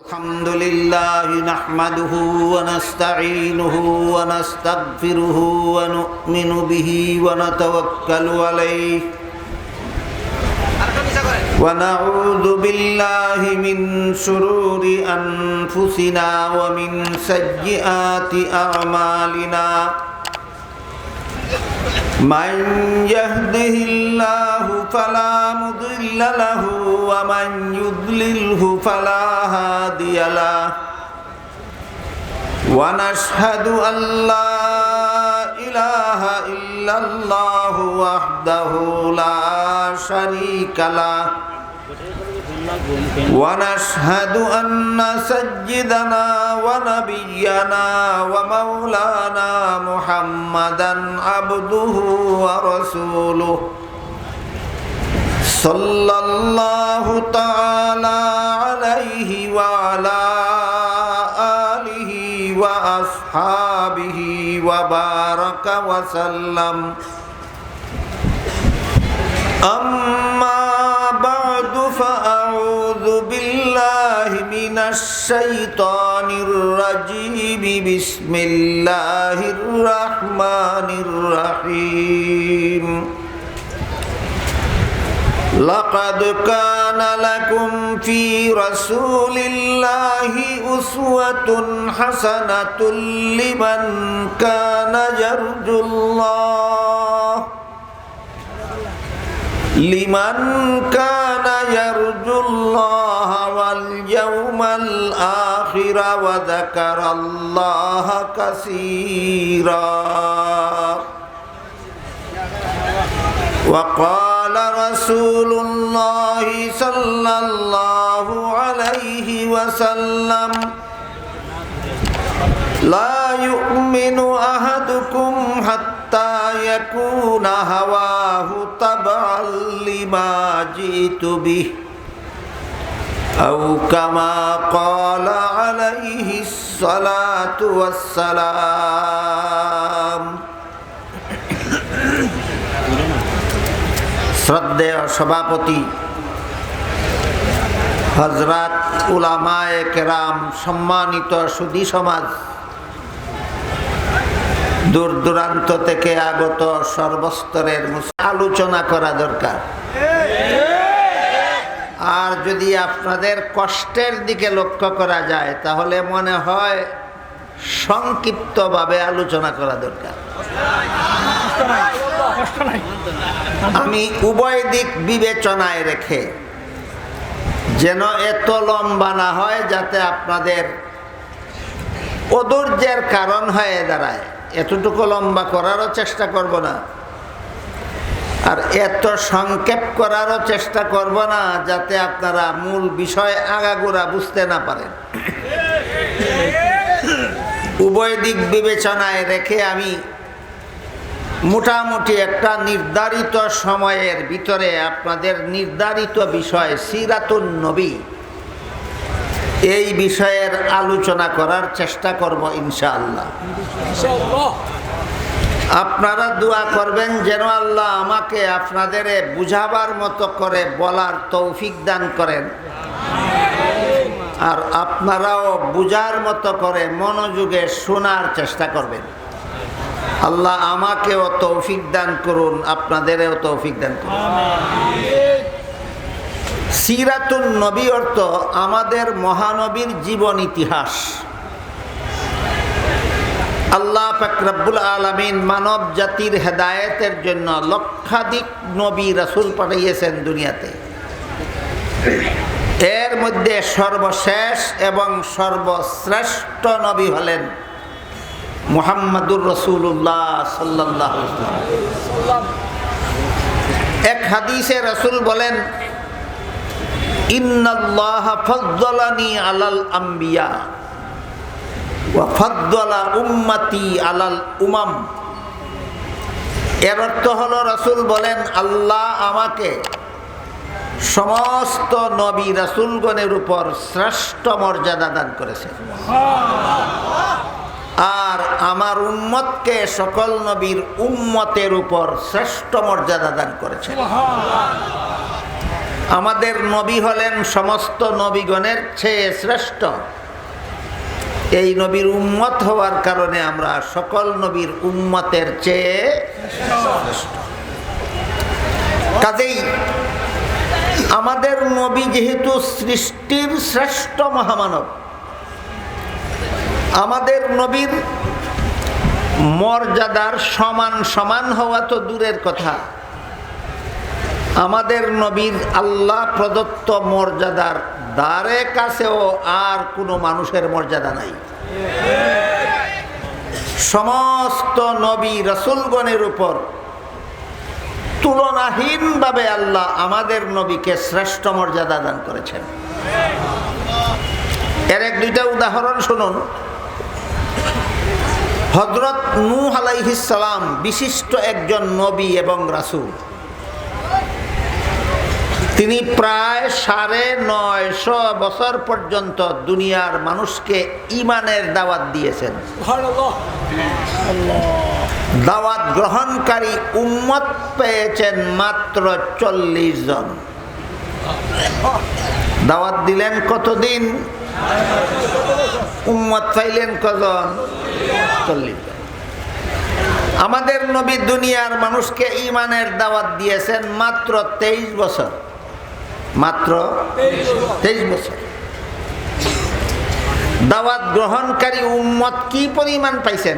الحمد لله نحمده ونستعينه ونستغفره ونؤمن به ونتوكل عليه ونعوذ بالله من شرور أنفسنا ومن سيئات أعمالنا من يهده الله فلا مضل له ومن يضلله فلا هادي له ونشهد أن لا إله إلا الله وحده لا شريك له ونشهد أن سيدنا ونبينا ومولانا محمدا عبده ورسوله صلى الله تعالى عليه وعلى آله وأصحابه وبارك وسلم أما بعد فأعوذ بالله من الشيطان الرجيم بسم الله الرحمن الرحيم لقد كان لكم في رسول الله أسوة حسنة لمن كان يرجو الله واليوم الآخر وذكر الله كثيرا وقال رسول الله صلى الله عليه وسلم لا يؤمن أحدكم حتى يكون هواه تبعا لما جئت به أو كما قال عليه الصلاة والسلام শ্রদ্ধেয় সভাপতি হযরত উলামায়ে কেরাম, সম্মানিত সুধী সমাজ, দূর দূরান্ত থেকে আগত সর্বস্তরের আলোচনা করা দরকার। আর যদি আপনাদের কষ্টের দিকে লক্ষ্য করা যায় তাহলে মনে হয় সংক্ষিপ্তভাবে আলোচনা করা দরকার। আমি উভয় দিক বিবেচনায় রেখে যেন এত লম্বা না হয় যাতে আপনাদের অধৈর্যের কারণ হয়ে দাঁড়ায়, এতটুকু লম্বা করারও চেষ্টা করব না, আর এত সংক্ষেপ করারও চেষ্টা করব না যাতে আপনারা মূল বিষয় আগাগোড়া বুঝতে না পারেন। উভয় দিক বিবেচনায় রেখে আমি মোটামুটি একটা নির্ধারিত সময়ের ভিতরে আপনাদের নির্ধারিত বিষয় সিরাতুন নবী, এই বিষয়ের আলোচনা করার চেষ্টা করব ইনশাআল্লাহ। আপনারা দোয়া করবেন যেন আল্লাহ আমাকে আপনাদের বুঝাবার মতো করে বলার তৌফিক দান করেন, আর আপনারাও বুঝার মতো করে মনোযোগে শোনার চেষ্টা করবেন। আল্লাহ আমাকেও তৌফিক দান করুন, আপনাদেরও তৌফিক দান করুন। সিরাতুন নবী অর্থ আমাদের মহানবীর জীবন ইতিহাস। আল্লাহ পাক রব্বুল আলামিন মানব জাতির হেদায়েতের জন্য লক্ষাধিক নবী রাসূল পাঠিয়েছেন দুনিয়াতে। এর মধ্যে সর্বশেষ এবং সর্বশ্রেষ্ঠ নবী হলেন মুহাম্মাদুর রাসূলুল্লাহ সাল্লাল্লাহু আলাইহি ওয়াসাল্লাম। এক হাদিসে রাসূল বলেন, ইন্নাল্লাহা ফাদ্দালানি আলাল আম্বিয়া ওয়া ফাদ্দালা উম্মতি আলাল উমাম। এর অর্থ হলো, রাসূল বলেন আল্লাহ আমাকে সমস্ত নবী রাসূলগণের উপর শ্রেষ্ঠ মর্যাদা দান করেছেন, আর আমার উম্মতকে সকল নবীর উম্মতের উপর শ্রেষ্ঠ মর্যাদা দান করেছেন। আমাদের নবী হলেন সমস্ত নবীগণের চেয়ে শ্রেষ্ঠ। এই নবীর উম্মত হওয়ার কারণে আমরা সকল নবীর উম্মতের চেয়ে শ্রেষ্ঠ। কাজেই আমাদের নবী যেহেতু সৃষ্টির শ্রেষ্ঠ মহামানব, আমাদের নবীর মর্যাদার সমান সমান হওয়া তো দূরের কথা, আমাদের নবীর আল্লাহ প্রদত্ত মর্যাদার দ্বারে কাছেও আর কোনো মানুষের মর্যাদা নাই। সমস্ত নবী রাসূলগণের উপর তুলনাহীনভাবে আল্লাহ আমাদের নবীকে শ্রেষ্ঠ মর্যাদা দান করেছেন। এর এক দুইটা উদাহরণ শুনুন। হযরত নূহ আলাইহিস সালাম বিশিষ্ট একজন নবী এবং রাসূল। তিনি প্রায় ৯৫০ বছর পর্যন্ত দুনিয়ার মানুষকে ঈমানের দাওয়াত দিয়েছেন। দাওয়াত গ্রহণকারী উম্মত পেয়েছেন মাত্র ৪০ জন। দাওয়াত দিলেন কতদিন? উম্মত পাইলেন কজন? ৪০ জন। আমাদের নবী দুনিয়ার মানুষকে ঈমানের দাওয়াত দিয়েছেন মাত্র ২৩ বছর। মাত্র ২৩ বছর। দাওয়াত গ্রহণকারী উম্মত কি পরিমাণ পাইছেন?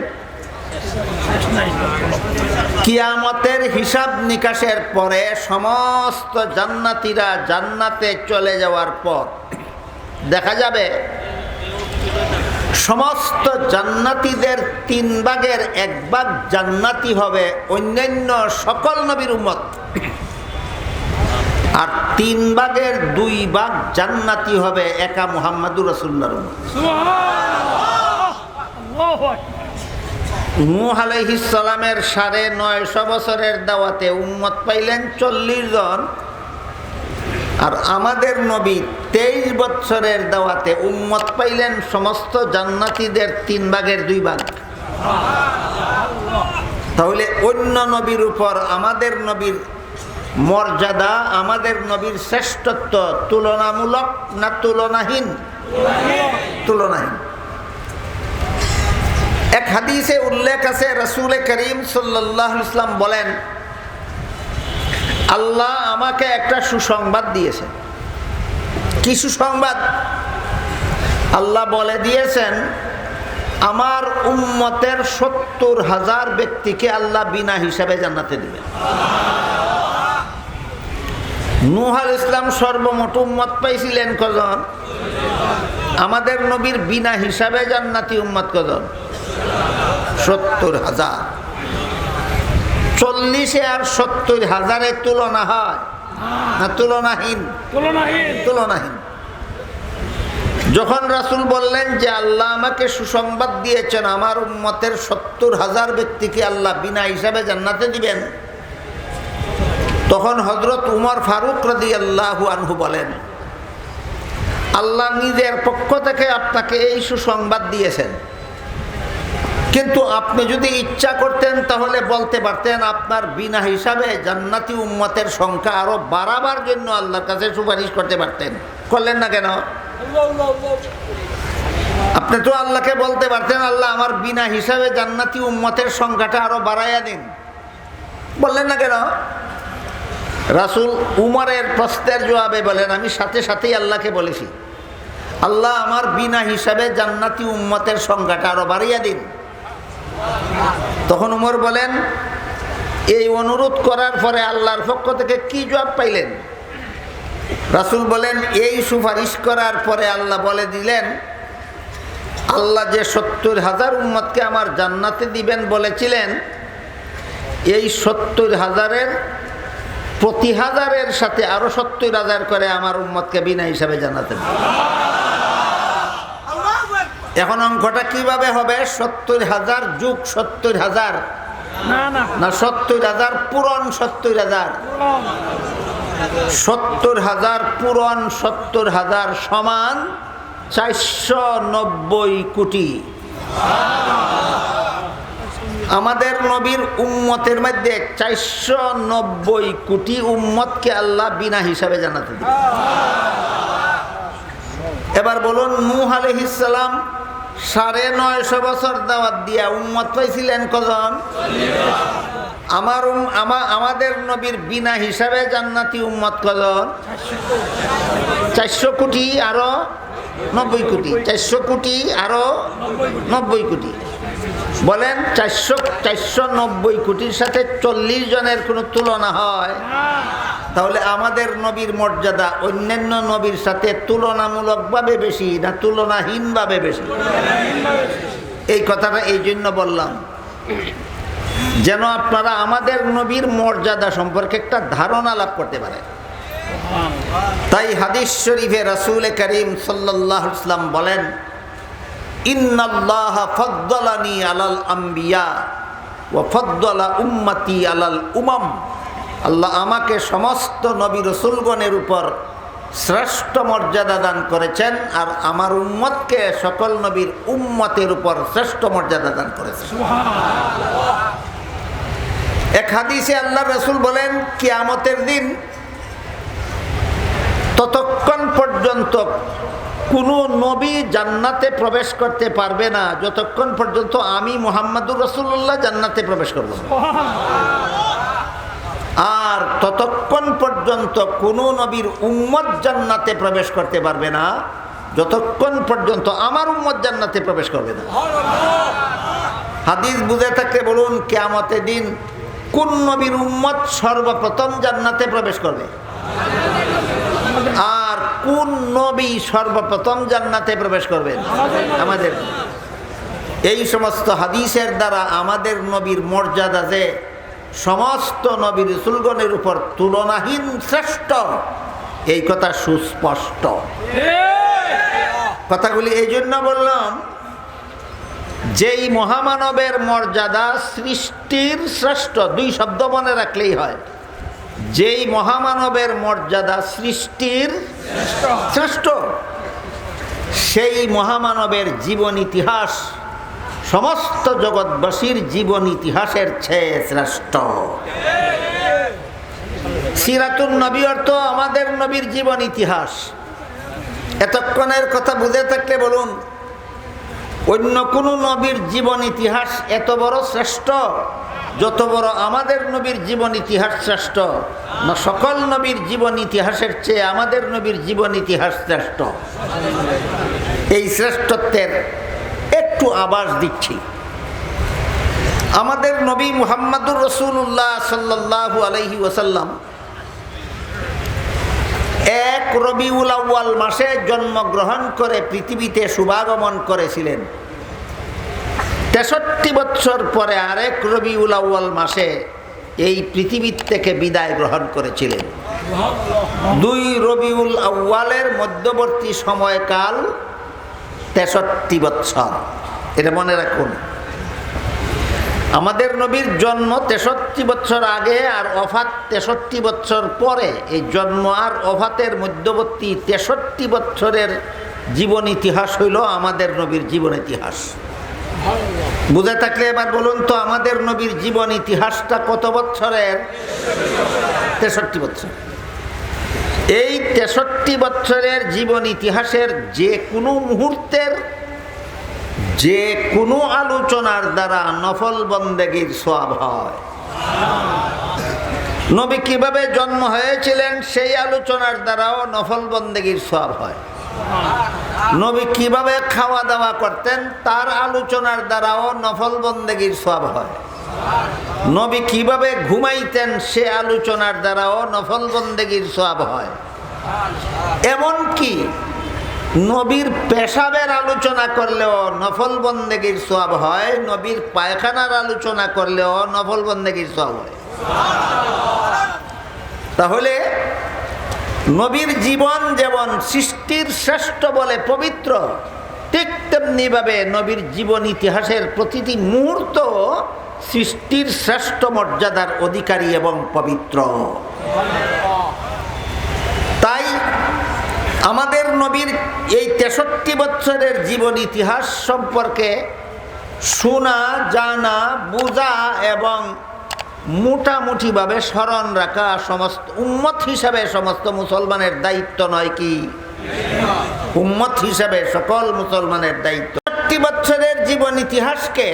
কিয়ামতের হিসাব নিকাশের পরে সমস্ত জান্নাতীরা জান্নাতে চলে যাওয়ার পর দেখা যাবে সমস্ত জান্নাতীদের ৩ ভাগের ১ ভাগ জান্নাতি হবে অন্যান্য সকল নবীর উম্মত, আর ৩ ভাগের ২ ভাগ জান্নাতি হবে একা মুহাম্মাদুর রাসূলুল্লাহর উম্মত। নূহ আলাইহিস সালামের ৯৫০ বছরের দাওয়াতে উম্মত পাইলেন ৪০ জন, আর আমাদের নবী ২৩ বছরের দাওয়াতে উম্মত পাইলেন সমস্ত জান্নাতীদের ৩ ভাগের ২ ভাগ। তাহলে অন্য নবীর উপর আমাদের নবীর মর্যাদা, আমাদের নবীর শ্রেষ্ঠত্ব তুলনামূলক না তুলনাহীন? তুলনাহীন। এক হাদিসে উল্লেখ আছে, রাসূল করিম সাল্লাল্লাহু আলাইহি ওয়াসাল্লাম বলেন, আল্লাহ আমাকে একটা সুসংবাদ দিয়েছে। কি সুসংবাদ? আল্লাহ বলে দিয়েছেন আমার উম্মতের ৭০,০০০ ব্যক্তিকে আল্লাহ বিনা হিসাবে জান্নাতে দিবেন। নূহ আলাইহিস সালাম সর্বমোট উম্মত পাইছিলেন কজন? আমাদের নবীর বিনা হিসাবে জান্নাতি উম্মত কজন? ৭০,০০০। ৪০ আর ৭০,০০০ তুলনা হয় না তুলনাহীন? তুলনাহীন। যখন রাসূল বললেন যে আল্লাহ আমাকে সুসংবাদ দিয়েছেন আমার উম্মতের ৭০,০০০ ব্যক্তিকে আল্লাহ বিনা হিসাবে জান্নাতে দিবেন, তখন হযরত উমর ফারুক রাদিয়াল্লাহু আনহু বলেন, আল্লাহ নিজের পক্ষ থেকে আপনাকে এই সুসংবাদ দিয়েছেন, কিন্তু আপনি যদি ইচ্ছা করতেন তাহলে বলতে পারতেন আপনার বিনা হিসাবে জান্নাতি উম্মতের সংখ্যা আরো বাড়াবার জন্য আল্লাহর কাছে সুপারিশ করতে পারতেন। করলেন না কেন? আপনি তো আল্লাহকে বলতে পারতেন আল্লাহ আমার বিনা হিসাবে জান্নাতি উম্মতের সংখ্যাটা আরো বাড়াইয়া দিন। বললেন না কেন? রাসূল উমরের প্রশ্নের জবাবে বলেন, আমি সাথে সাথেই আল্লাহকে বলেছি আল্লাহ আমার বিনা হিসাবে জান্নাতি উম্মতের সংখ্যাটা আরো বাড়িয়ে দিন। তখন উমর বলেন, এই অনুরোধ করার পরে আল্লাহর পক্ষ থেকে কি জবাব পাইলেন? রাসূল বলেন, এই সুপারিশ করার পরে আল্লাহ বলে দিলেন, আল্লাহ যে ৭০,০০০ উম্মতকে আমার জান্নাতে দিবেন বলেছিলেন, এই ৭০,০০০-এর প্রতি ১০০০-এর সাথে আরো ৭০,০০০ করে আমার উম্মতকে বিনা হিসাবে জান্নাতে দিবেন। এখন অঙ্কটা কিভাবে হবে? ৭০,০০০ যোগ ৭০,০০০ না ৭০,০০০ পূরণ ৭০,০০০? ৭০,০০০ পূরণ ৭০,০০০ সমান ৪৯০ কোটি। আমাদের নবীর উম্মতের মধ্যে 490 কোটি উম্মতকে আল্লাহ বিনা হিসাবে জান্নাতে দিবেন। এবার বলুন, নূহ আলাইহিস সালাম 950 বছর দাওয়াত দিয়া উম্মত পাইছিলেন কজন? আমাদের নবীর বিনা হিসাবে জান্নাতি উম্মত কজন? 400 কোটি আরো 90 কোটি, 400 কোটি আরো 90 কোটি। বলেন 490 কোটির সাথে 40 জনের কোনো তুলনা হয়? তাহলে আমাদের নবীর মর্যাদা অন্যান্য নবীর সাথে তুলনামূলকভাবে বেশি না তুলনাহীনভাবে বেশি? এই কথাটা এই জন্য বললাম যেন আপনারা আমাদের নবীর মর্যাদা সম্পর্কে একটা ধারণা লাভ করতে পারেন। তাই হাদিস শরীফে রাসূল করিম সাল্লাল্লাহু আলাইহি ওয়াসাল্লাম বলেন, ইন্নাল্লাহা ফাদ্দালানি আলাল আম্বিয়া ওয়া ফাদ্দালা উম্মতি আলাল উমাম। আল্লাহ আমাকে সমস্ত নবী রাসূলগণের উপর শ্রেষ্ঠ মর্যাদা দান করেছেন, আর আমার উম্মতকে সকল নবীর উম্মতের উপর শ্রেষ্ঠ মর্যাদা দান করেছেন। এক হাদিসে আল্লাহ রাসূল বলেন, কিয়ামতের দিন ততক্ষণ পর্যন্ত কোনো নবী জান্নাতে প্রবেশ করতে পারবে না যতক্ষণ পর্যন্ত আমি মুহাম্মদুর রাসূলুল্লাহ জান্নাতে প্রবেশ করব না। আর ততক্ষণ পর্যন্ত কোনো নবীর উম্মত জান্নাতে প্রবেশ করতে পারবে না যতক্ষণ পর্যন্ত আমার উম্মত জান্নাতে প্রবেশ করবে না। হাদিস বুঝে থাকলে বলুন, কিয়ামতের দিন কোন নবীর উম্মত সর্বপ্রথম জান্নাতে প্রবেশ করবে? আর কোন নবী সর্বপ্রথম জান্নাতে প্রবেশ করবেন? আমাদের। এই সমস্ত হাদিসের দ্বারা আমাদের নবীর মর্যাদা যে সমস্ত নবী রাসূলগণের উপর তুলনাহীন শ্রেষ্ঠ, এই কথা সুস্পষ্ট। কথাগুলি এই জন্য বললাম, যেই মহামানবের মর্যাদা সৃষ্টির শ্রেষ্ঠ, 2 শব্দ মনে রাখলেই হয়। যেই মহামানবের মর্যাদা সৃষ্টির শ্রেষ্ঠ, সেই মহামানবের জীবন ইতিহাস সমস্ত জগৎবাসীর জীবন ইতিহাসের চেয়ে শ্রেষ্ঠ। সিরাতুন নবী অর্থ আমাদের নবীর জীবন ইতিহাস। এতক্ষণের কথা বুঝে থাকলে বলুন, অন্য কোনো নবীর জীবন ইতিহাস এত বড় শ্রেষ্ঠ যত বড় আমাদের নবীর জীবন ইতিহাস শ্রেষ্ঠ না? সকল নবীর জীবন ইতিহাসের চেয়ে আমাদের নবীর জীবন ইতিহাস শ্রেষ্ঠ। এই শ্রেষ্ঠত্বের একটু আভাস দিচ্ছি। আমাদের নবী মুহাম্মদুর রাসূলুল্লাহ সাল্লাল্লাহু আলাইহি ওয়াসাল্লাম 1 রবিউল আউয়াল মাসে জন্মগ্রহণ করে পৃথিবীতে শুভাগমন করেছিলেন। 63 বছর পরে আরেক রবিউল আউয়াল মাসে এই পৃথিবী থেকে বিদায় গ্রহণ করেছিলেন। 2 রবিউল আউয়ালের মধ্যবর্তী সময়কাল 63 বছর। এটা মনে রাখুন। আমাদের নবীর জন্ম 63 বছর আগে আর ওফাত 63 বছর পরে। এই জন্ম আর ওফাতের মধ্যবর্তী 63 বছরের জীবন ইতিহাস হইল আমাদের নবীর জীবন ইতিহাস। বুঝে থাকলে এবার বলুন তো, আমাদের নবীর জীবন ইতিহাসটা কত বছরের? 63 বছর। এই 63 বছরের জীবন ইতিহাসের যে কোনো মুহূর্তের যে কোনো আলোচনার দ্বারা নফল বন্দেগীর সওয়াব হয়। নবী কিভাবে জন্ম হয়েছিলেন সেই আলোচনার দ্বারাও নফল বন্দেগীর সওয়াব হয়। নবী কিভাবে খাওয়া দাওয়া করতেন তার আলোচনার দ্বারাও নফল বন্দেগীর সওয়াব হয়। নবী কিভাবে ঘুমাইতেন সে আলোচনার দ্বারাও নফল বন্দেগীর সওয়াব হয়। এমনকি নবীর পেশাবের আলোচনা করলেও নফল বন্দেগীর সওয়াব হয়। নবীর পায়খানার আলোচনা করলেও নফল বন্দেগীর সওয়াব হয়। তাহলে নবীর জীবন যেমন সৃষ্টির শ্রেষ্ঠ বলে পবিত্র, ঠিক তেমনিভাবে নবীর জীবন ইতিহাসের প্রতিটি মুহূর্ত সৃষ্টির শ্রেষ্ঠ মর্যাদার অধিকারী এবং পবিত্র। তাই আমাদের নবীর এই 63 বছরের জীবন ইতিহাস সম্পর্কে শোনা, জানা, বোঝা এবং মোটামুটিভাবে স্মরণ রাখা সমস্ত উম্মত হিসাবে সমস্ত মুসলমানের দায়িত্ব নয় কি? উম্মত হিসাবে সকল মুসলমানের দায়িত্ব। 60 বছরের জীবন ইতিহাসকে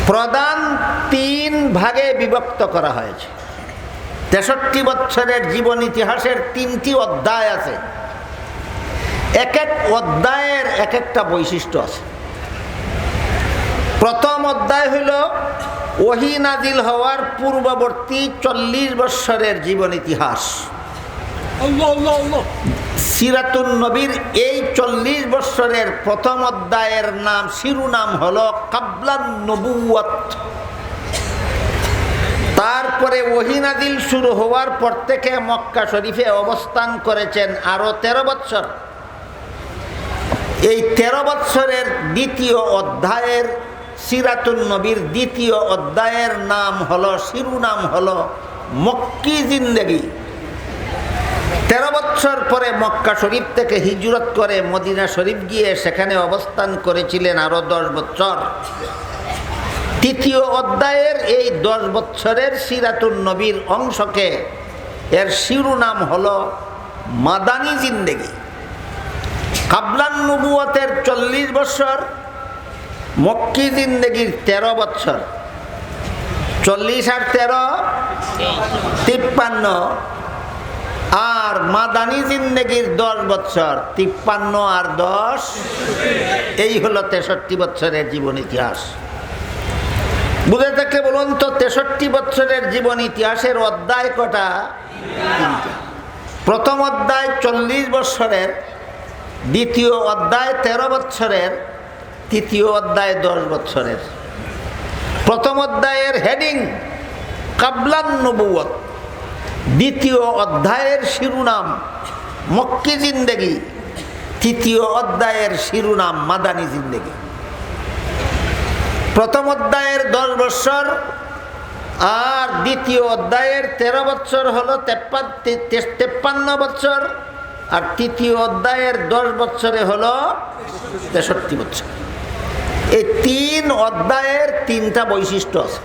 প্রধান 3 ভাগে বিভক্ত করা হয়েছে। 63 বছরের জীবন ইতিহাসের 3টি অধ্যায় আছে। এক এক অধ্যায়ের এক একটা বৈশিষ্ট্য আছে। প্রথম অধ্যায় হইল ওহী নাজিল হওয়ার পূর্ববর্তী 40 বছরের জীবন ইতিহাস। সিরাতুন নবীর এই 40 বছরের প্রথম অধ্যায়ের নাম, শিরোনাম হলো কাবলান নবুয়ত। তারপরে ওহী নাজিল শুরু হওয়ার পর থেকে মক্কা শরীফে অবস্থান করেছেন আরো 13 বছর। এই 13 বছরের দ্বিতীয় অধ্যায়ের, সিরাতুন নবীর দ্বিতীয় অধ্যায়ের নাম হলো, শিরোনাম হলো মক্কি জিন্দেগি। 13 বছর পরে মক্কা শরীফ থেকে হিজরত করে মদিনা শরীফ গিয়ে সেখানে অবস্থান করেছিলেন আরো 10 বছর। তৃতীয় অধ্যায়ের এই 10 বছরের সিরাতুন নবীর অংশকে, এর শিরোনাম হলো মাদানী জিন্দেগি। কাবলান নবুয়তের 40 বছর, মক্কি জিন্দেগির 13 বছর। 40 আর 13 53, আর মাদানী জিন্দেগির 10 বছর, 53 আর 10, এই হলো 63 বছরের জীবন ইতিহাস। বুঝে থাকলে বলুন তো 63 বছরের জীবন ইতিহাসের অধ্যায় কটা? 3টা। প্রথম অধ্যায় 40 বছরের, দ্বিতীয় অধ্যায় 13 বছরের, তৃতীয় অধ্যায় 10 বছরের। প্রথম অধ্যায়ের হেডিং কাবলান নবুয়ত, দ্বিতীয় অধ্যায়ের শিরোনাম মক্কি জিন্দেগি, তৃতীয় অধ্যায়ের শিরোনাম মাদানী জিন্দেগি। প্রথম অধ্যায়ের 10 বছর আর দ্বিতীয় অধ্যায়ের 13 বছর হলো 53 বছর, আর তৃতীয় অধ্যায়ের 10 বছরে হলো 63 বছর। এই 3 অধ্যায়ের 3টা বৈশিষ্ট্য আছে।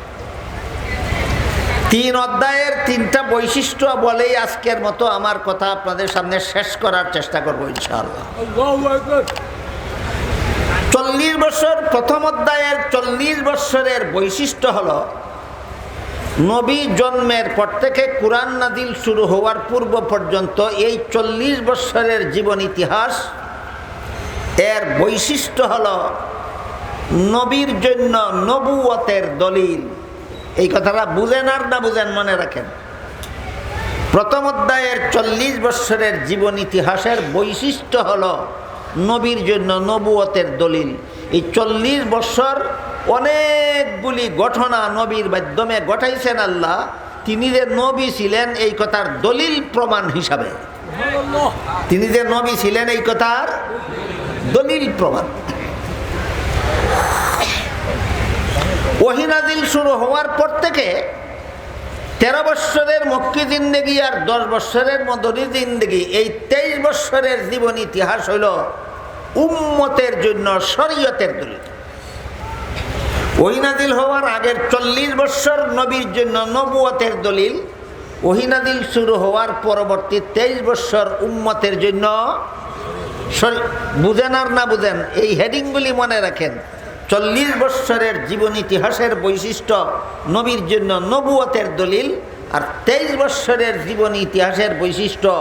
3 অধ্যায়ের 3টা বৈশিষ্ট্য বলেই আজকের মতো আমার কথা আপনাদের সামনে শেষ করার চেষ্টা করব ইনশাআল্লাহ। 40 বছর, প্রথম অধ্যায়ের 40 বছরের বৈশিষ্ট্য হলো নবী জন্মের পর থেকে কুরআন নাজিল শুরু হওয়ার পূর্ব পর্যন্ত এই 40 বছরের জীবন ইতিহাস, এর বৈশিষ্ট্য হলো নবীর জন্য নবুয়তের দলিল। এই কথাটা বুঝেন আর না বুঝেন মনে রাখেন। প্রথম অধ্যায়ের 40 বছরের জীবন ইতিহাসের বৈশিষ্ট্য হলো নবীর জন্য নবুয়তের দলিল। এই 40 বছর অনেকগুলি ঘটনা নবীর মাধ্যমে ঘটাইছেন আল্লাহ। তিনি যে নবী ছিলেন এই কথার দলিল প্রমাণ হিসাবে, তিনি যে নবী ছিলেন এই কথার দলিল প্রমাণ। ওহী নাজিল শুরু হওয়ার পর থেকে 13 বছরের মক্কি জিন্দেগি আর 10 বছরের মদনী জিন্দেগি, এই 23 বছরের জীবন ইতিহাস হইল উম্মতের জন্য শরীয়তের দলিল। ওহী নাজিল হওয়ার আগের 40 বছর নবীর জন্য নবুয়তের দলিল, ওহী নাজিল শুরু হওয়ার পরবর্তী 23 বছর উম্মতের জন্য। বুঝেন আর না বুঝেন এই হেডিংগুলি মনে রাখেন। 40 বছরের জীবন ইতিহাসের বৈশিষ্ট্য নবীর জন্য নবুয়তের দলিল, আর 23 বছরের জীবন ইতিহাসের বৈশিষ্ট্য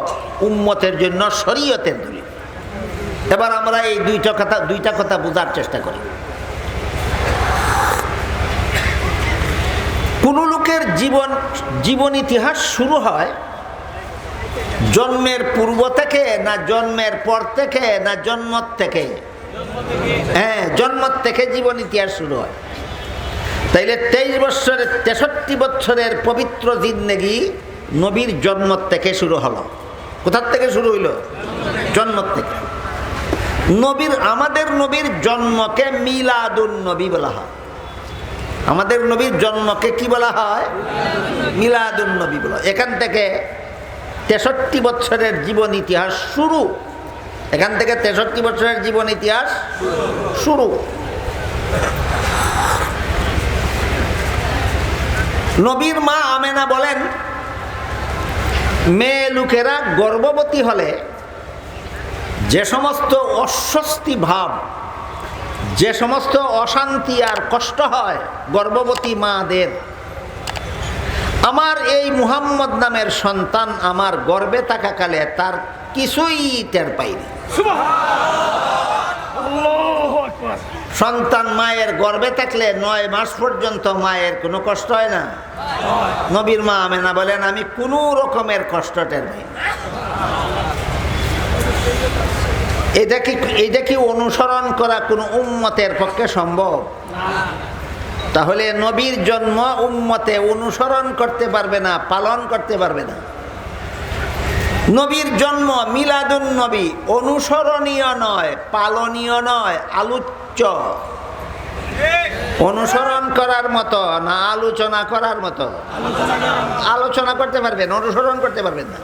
উম্মতের জন্য শরীয়তের দলিল। এবার আমরা এই দুইটা কথা বোঝার চেষ্টা করি। কোন লোকের জীবন ইতিহাস শুরু হয় জন্মের পূর্ব থেকে, না জন্মের পর থেকে, না জন্ম থেকে? হ্যাঁ, জন্ম থেকে জীবন ইতিহাস শুরু হয়। তাইলে 23 বছরের 63 বছরের পবিত্র জিন্দেগি নবীর জন্ম থেকে শুরু হলো। কোথার থেকে শুরু হইল? জন্ম থেকে। আমাদের নবীর জন্মকে মিলাদুন নবী বলা হয়। আমাদের নবীর জন্মকে কি বলা হয়? মিলাদুন নবী বলা। এখান থেকে 63 বছরের জীবন ইতিহাস শুরু। এখান থেকে 63 বছরের জীবন ইতিহাস শুরু। নবীর মা আমেনা বলেন, মেয়ে লোকেরা গর্ভবতী হলে যে সমস্ত অস্বস্তি ভাব, যে সমস্ত অশান্তি আর কষ্ট হয় গর্ভবতী মাদের, আমার এই মুহাম্মদ নামের সন্তান আমার গর্ভে থাকাকালে তার কিছুই টের পাইনি। সন্তান মায়ের গর্ভে থাকলে 9 মাস পর্যন্ত মায়ের কোনো কষ্ট হয় না। নবীর মা আমেনা বলেন, আমি কোনো রকমের কষ্ট টের পাই না। এটা কি অনুসরণ করা কোনো উম্মতের পক্ষে সম্ভব? তাহলে নবীর জন্ম উম্মতে অনুসরণ করতে পারবে না, পালন করতে পারবে না। নবীর জন্ম মিলাদুন নবী অনুসরণীয় নয়, পালনীয় নয়, আলোচ্য। অনুসরণ করার মতো না আলোচনা করার মতো? আলোচনা করতে পারবেন, অনুসরণ করতে পারবেন না।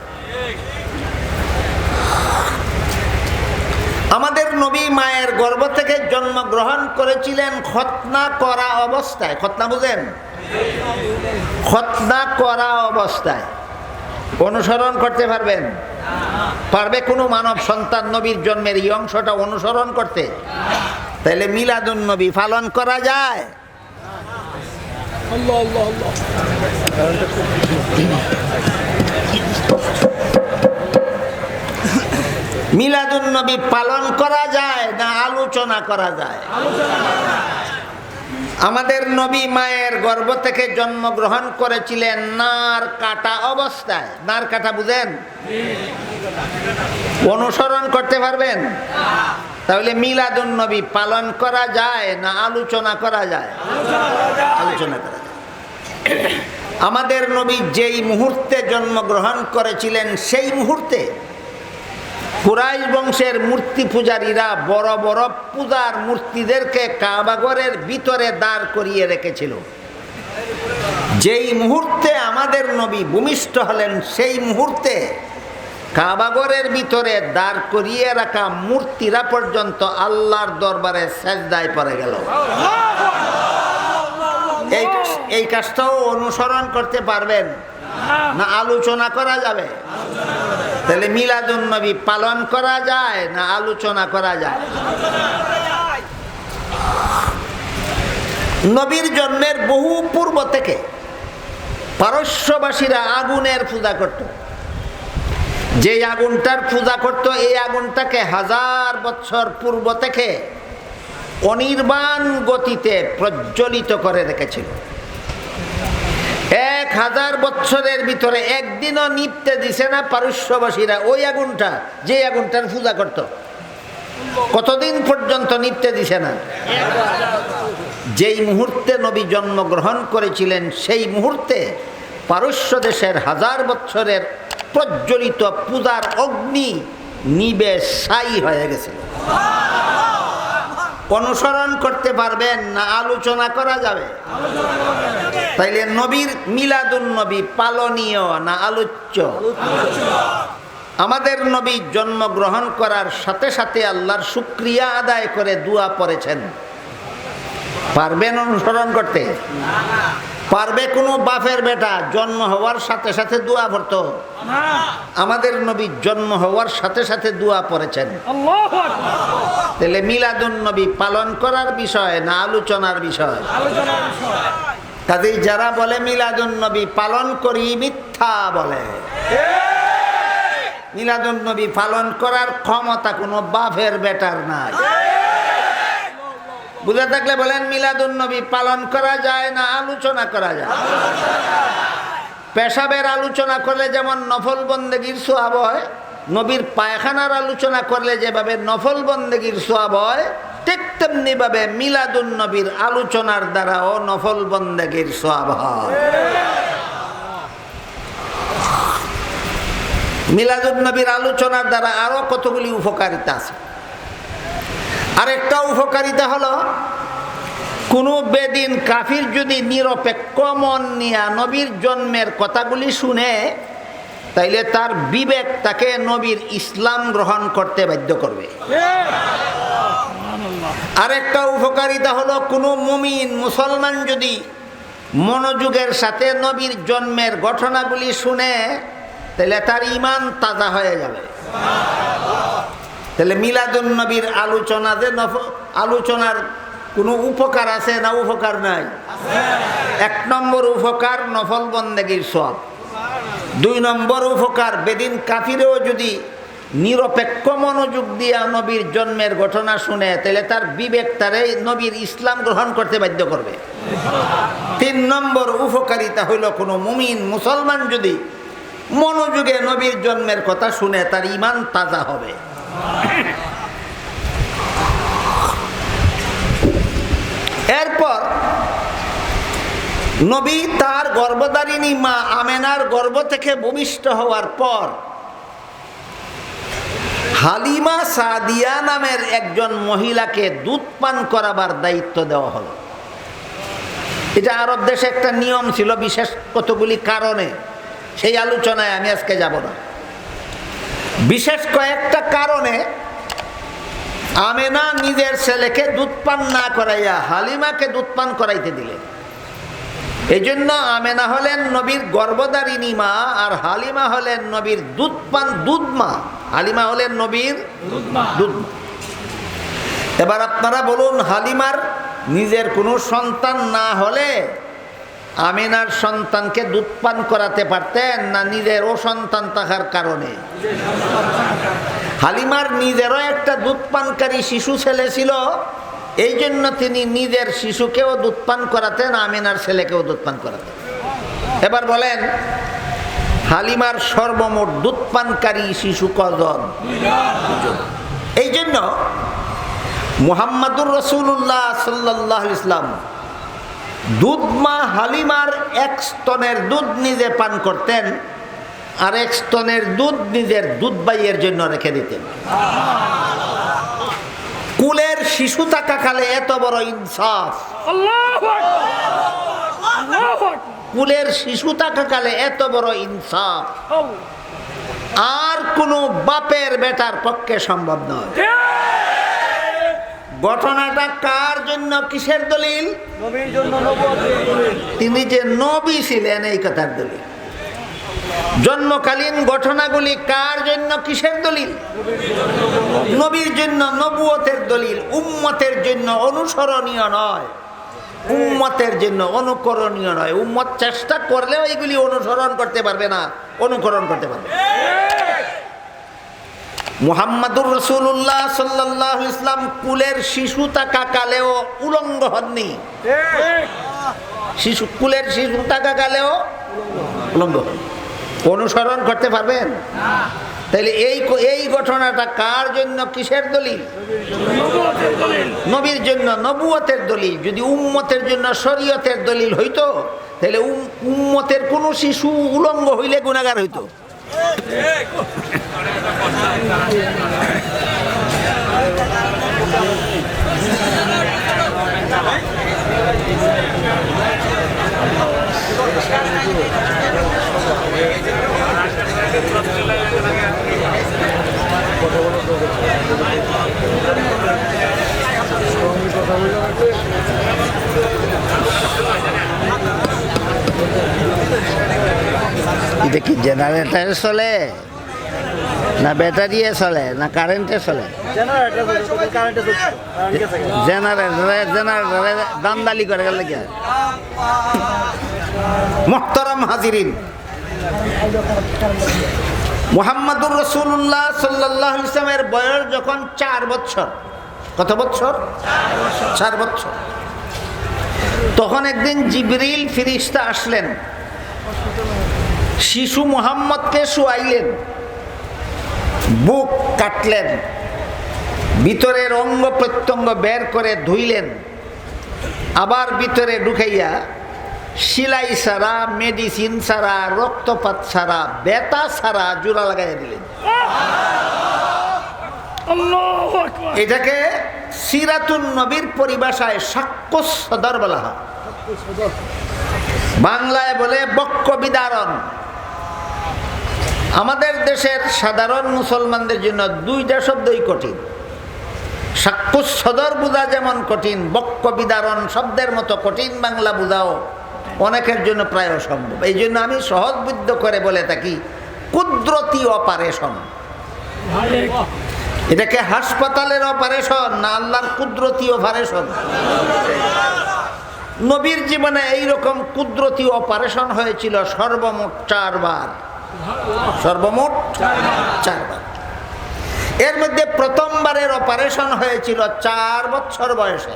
আমাদের নবী মায়ের গর্ভ থেকে জন্মগ্রহণ করেছিলেন খতনা করা অবস্থায়। খতনা বুঝেন? খতনা করা অবস্থায়। অনুসরণ করতে পারবেন? পারবে কোনো মানব সন্তান নবীর জন্মের এই অংশটা অনুসরণ করতে? তাহলে মিলাদুন নবী পালন করা যায়? মিলাদুন নবী পালন করা যায় না আলোচনা করা যায়? আমাদের নবী মায়ের গর্ভ থেকে জন্মগ্রহণ করেছিলেন নার কাটা অবস্থায়। নার কাটা বুঝেন? অনুসরণ করতে পারবেন? তাহলে মিলাদুন নবী পালন করা যায় না আলোচনা করা যায়? আলোচনা করা যায়। আমাদের নবী যেই মুহূর্তে জন্মগ্রহণ করেছিলেন সেই মুহূর্তে কুরাইশ বংশের মূর্তি পূজারীরা বড় বড় পূজার মূর্তিদেরকে কাবাঘরের ভিতরে দাঁড় করিয়ে রেখেছিল। যেই মুহূর্তে আমাদের নবী ভূমিষ্ঠ হলেন সেই মুহূর্তে কাবাঘরের ভিতরে দাঁড় করিয়ে রাখা মূর্তিরা পর্যন্ত আল্লাহর দরবারে সেজদায় পড়ে গেল। এই কাজটাও অনুসরণ করতে পারবেন না আলোচনা করা যাবে? তাহলে মিলাদুন নবী পালন করা যায় না আলোচনা করা যায়? নবীর জন্মের বহু পূর্ব থেকে পারস্যবাসীরা আগুনের পূজা করত। যে আগুনটার পূজা করত, এই আগুনটাকে 1000 বছর পূর্ব থেকে অনির্বাণ গতিতে প্রজ্বলিত করে রেখেছিল। 1000 বছরের ভিতরে একদিনও নিপতে দিছে না পারস্যবাসীরা ওই আগুনটা, যে আগুনটার পূজা করত। কতদিন পর্যন্ত নিপতে দিছে না? যেই মুহূর্তে নবী জন্মগ্রহণ করেছিলেন সেই মুহূর্তে পারস্য দেশের 1000 বছরের প্রজ্বলিত পূজার অগ্নি নিবে ছাই হয়ে গেছিল। অনুসরণ করতে পারবেন না আলোচনা করা যাবে? তাইলে নবীর মিলাদুন নবী পালনীয় না আলোচ্য? আমাদের নবী জন্মগ্রহণ করার সাথে সাথে আল্লাহর শুকরিয়া আদায় করে দোয়া পড়েছেন। পারবেন অনুসরণ করতে? পারবে কোনো বাপের বেটা জন্ম হওয়ার সাথে সাথে দোয়া পড়তো? আমাদের নবী জন্ম হওয়ার সাথে সাথে দোয়া পড়েছেন। তাহলে মিলাদুন নবী পালন করার বিষয় না আলোচনার বিষয়? কাজেই যারা বলে মিলাদুন নবী পালন করি, মিথ্যা বলে। মিলাদুন নবী পালন করার ক্ষমতা কোনো বাপের বেটার নাই। বুঝে থাকলে বলেন মিলাদুন নবী পালন করা যায় না আলোচনা করা যায়? পেশাবের আলোচনা করলে যেমন নফল বন্দেগীর সওয়াব হয়, নবীর পায়খানার আলোচনা করলে যেভাবে নফল বন্দেগীর সওয়াব হয়, ঠিক তেমনি ভাবে মিলাদুন নবীর আলোচনার দ্বারাও নফল বন্দেগীর সওয়াব হয়। মিলাদুন নবীর আলোচনার দ্বারা আরো কতগুলি উপকারিতা আছে। আরেকটা উপকারিতা হলো, কোনো বেদিন কাফির যদি নিরপেক্ষ মন নিয়ে নবীর জন্মের কথাগুলি শুনে, তাইলে তার বিবেক তাকে নবীর ইসলাম গ্রহণ করতে বাধ্য করবে। আরেকটা উপকারিতা হলো কোনো মুমিন মুসলমান যদি মনোযোগের সাথে নবীর জন্মের ঘটনাগুলি শুনে তাহলে তার ঈমান তাজা হয়ে যাবে। তাহলে মিলাদুন নবীর আলোচনার কোনো উপকার আছে না উপকার নাই? 1 নম্বর উপকার নফল বন্দেগীর সওয়াব। 2 নম্বর উপকার বেদিন কাফিরেও যদি নিরপেক্ষ মনোযোগ দিয়া নবীর জন্মের ঘটনা শুনে তাহলে তার বিবেক তারে নবীর ইসলাম গ্রহণ করতে বাধ্য করবে। 3 নম্বর উপকারিতা হইল কোনো মুমিন মুসলমান যদি মনোযোগে নবীর জন্মের কথা শুনে তার ঈমান তাজা হবে। এরপর নবী তার গর্ভধারিণী মা আমেনার গর্ভ থেকে ভূমিষ্ঠ হওয়ার পর হালিমা সাদিয়া নামের একজন মহিলাকে দুধ পান করাবার দায়িত্ব দেওয়া হলো। এটা আরব দেশে একটা নিয়ম ছিল বিশেষ কতগুলি কারণে, সেই আলোচনায় আমি আজকে যাব না। বিশেষ কয়েকটা কারণে আমেনা নিজের ছেলেকে দুধ পান না করাইয়া হালিমাকে দুধ পান করাইতে দিলেন। এই জন্য আমেনা হলেন নবীর গর্ভধারিণী মা আর হালিমা হলেন নবীর দুধ মা। হালিমা হলেন নবীর দুধ মা। এবার আপনারা বলুন, হালিমার নিজের কোনো সন্তান না হলে আমিনার সন্তানকে দুধ পান করাতে পারতেন না নিজের ও সন্তান থাকার কারণে? হালিমার নিজেরও একটা দুধ পানকারী শিশু ছেলে ছিল, এই জন্য তিনি নিজের শিশুকেও দুধ পান করাতেন, আমিনার ছেলেকেও দুধ পান করাতেন। এবার বলেন, হালিমার সর্বমোট দুধ পানকারী শিশু কজন? এই জন্য মুহাম্মাদুর রাসূলুল্লাহ সাল্লাল্লাহু আলাইহি ওয়াসাল্লাম দুধ মা হালিমার 1 স্তনের দুধ নিজে পান করতেন আর 1 স্তনের দুধ নিজের দুধ ভাইয়ের জন্য রেখে দিতেন। কুলের শিশু থাকাকালে এত বড় ইনসাফ! কুলের শিশু থাকাকালে এত বড় ইনসাফ আর কোনো বাপের বেটার পক্ষে সম্ভব নয়। ঘটনাটা কার জন্য, কিসের দলিল? নবীর জন্য, তিনি যে নবী ছিলেন এই কথার দলিল। জন্মকালীন ঘটনাগুলি কার জন্য, কিসের দলিল? নবীর জন্য, নবুয়তের দলিল। উম্মতের জন্য অনুসরণীয় নয়, উম্মতের জন্য অনুকরণীয় নয়। উম্মত চেষ্টা করলেও এইগুলি অনুসরণ করতে পারবে না, অনুকরণ করতে পারবে। মুহাম্মাদুর রাসূলুল্লাহ সাল্লাল্লাহু আলাইহি ওয়াসাল্লাম কুলের শিশু থাকাকালেও উলঙ্গ হননি। কুলের শিশু থাকাকালেও উলঙ্গ হন। অনুসরণ করতে পারবেন? তাহলে এই ঘটনাটা কার জন্য, কিসের দলিল? নবীর জন্য, নবুয়তের দলিল। যদি উম্মতের জন্য শরীয়তের দলিল হইতো তাহলে উম্মতের কোন শিশু উলঙ্গ হইলে গুনাহগার হইতো। এটা কি জেনারেটরে চলে না ব্যাটারি চলে না কারেন্টে চলে? জেনারেটরে দামদালি করে গেলে কি? মুহতারাম হাজিরিন, মুহাম্মাদুর রাসূলুল্লাহ সাল্লাল্লাহু আলাইহি ওয়াসাল্লামের বয়স যখন 4 বছর, কত বছর? 4 বছর। তখন একদিন জিবরিল ফেরেশতা আসলেন, শিশু মুহাম্মদকে শুয়াইলেন, বুক কাটলেন, ভিতরের অঙ্গ প্রত্যঙ্গ বের করে ধুইলেন, আবার ভিতরে ঢুকাইয়া সিলাই ছাড়া, মেডিসিন ছাড়া, রক্তপাত ছাড়া, বেতা ছাড়া জোড়া লাগাইয়া দিলেন। এটাকে সিরাতুন নবীর পরিভাষায় সাক্ষ্য সদর বলা হয়, বাংলায় বলে বক্ষ বিদারণ। আমাদের দেশের সাধারণ মুসলমানদের জন্য 2টা শব্দই কঠিন। সাক্ষুস সদর বুঝা যেমন কঠিন, বক্ষ বিদারণ শব্দের মতো কঠিন বাংলা বুঝাও অনেকের জন্য প্রায় অসম্ভব। এই জন্য আমি সহজবুদ্ধ করে বলে থাকি কুদরতি অপারেশন। এটাকে হাসপাতালের অপারেশন না আল্লাহর কুদরতি অপারেশন। নবীর জীবনে এইরকম কুদরতি অপারেশন হয়েছিল সর্বমোট 4 বার। সর্বমোট 4 বার। এর মধ্যে প্রথমবারের অপারেশন হয়েছিল 4 বছর বয়সে।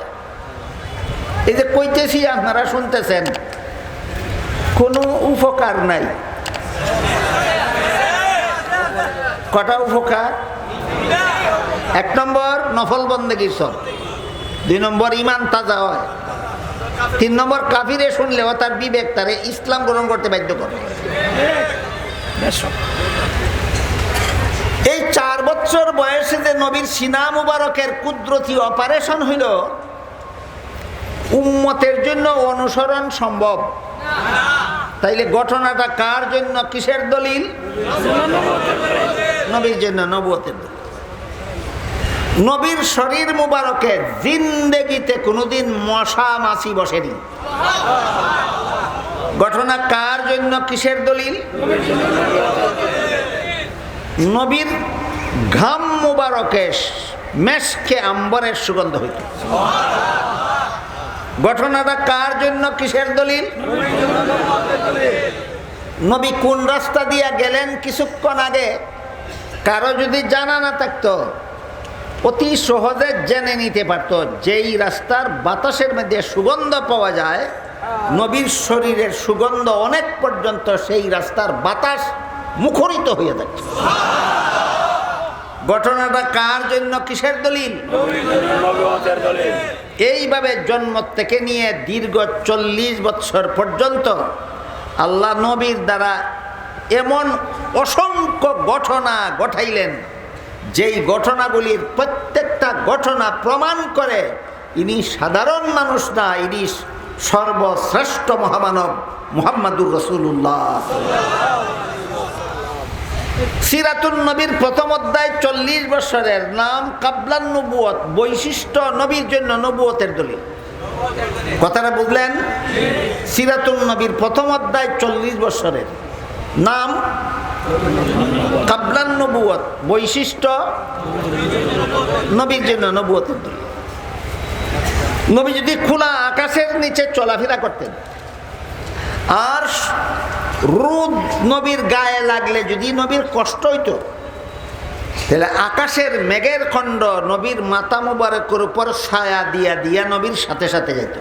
এই যে কইতেছি আপনারা শুনতেছেন, কোনো উপকার নাই। কটা উপকার? 1 নম্বর নফল বন্দেগীর সব, 2 নম্বর ইমান তাজা হয়, 3 নম্বর কাফিরে শুনলেও তার বিবেক তারে ইসলাম গ্রহণ করতে বাধ্য করে। এই 4 বছর বয়সে যে নবীর সিনা মুবারকের কুদরতি অপারেশন হইল, উম্মতের জন্য অনুসরণ সম্ভব? তাইলে ঘটনাটা কার জন্য, কিসের দলিল? নবীর জন্য, নবুয়তের দলিল। নবীর শরীর মুবারকে জিন্দেগিতে কোনোদিন মশা মাছি বসেনি। ঘটনা কার জন্য, কিসের দলিল? নবীর ঘাম মুবারকে মেশকে আম্বরের সুগন্ধ হইত। ঘটনাটা কার জন্য, কিসের দলিল? নবী কোন রাস্তা দিয়ে গেলেন কিছুক্ষণ আগে কারো যদি জানা না থাকতো, অতি সহজে জেনে নিতে পারত যেই রাস্তার বাতাসের মধ্যে সুগন্ধ পাওয়া যায়, নবীর শরীরের সুগন্ধ অনেক পর্যন্ত সেই রাস্তার বাতাস মুখরিত হয়ে থাকে। ঘটনাটা কার জন্য, কিসের দলিল? এইভাবে জন্ম থেকে নিয়ে দীর্ঘ 40 বছর পর্যন্ত আল্লাহ নবীর দ্বারা এমন অসংখ্য ঘটনা ঘটাইলেন, যেই ঘটনাগুলির প্রত্যেকটা ঘটনা প্রমাণ করে ইনি সাধারণ মানুষ না, ইনি সর্বশ্রেষ্ঠ মহামানব মুহাম্মাদুর রাসূলুল্লাহ। সিরাতুন নবীর প্রথম অধ্যায় 40 বছরের, নাম কাবলান নবুয়ত, বৈশিষ্ট্য নবীর জন্য নবুয়তের দলিল। কথাটা বুঝলেন? সিরাতুন নবীর প্রথম অধ্যায় 40 বছরের, নাম কাবলান নবুয়ত, বৈশিষ্ট্য নবীর জন্য নবুয়তের দলিল। নবী যদি খোলা আকাশের নিচে চলাফেরা করতেন, আর রোদ নবীর গায়ে লাগলে যদি নবীর কষ্ট হইতো, তাহলে আকাশের মেঘের খণ্ড নবীর মাথা মুবারকের উপর ছায়া দিয়া দিয়া নবীর সাথে সাথে যেত।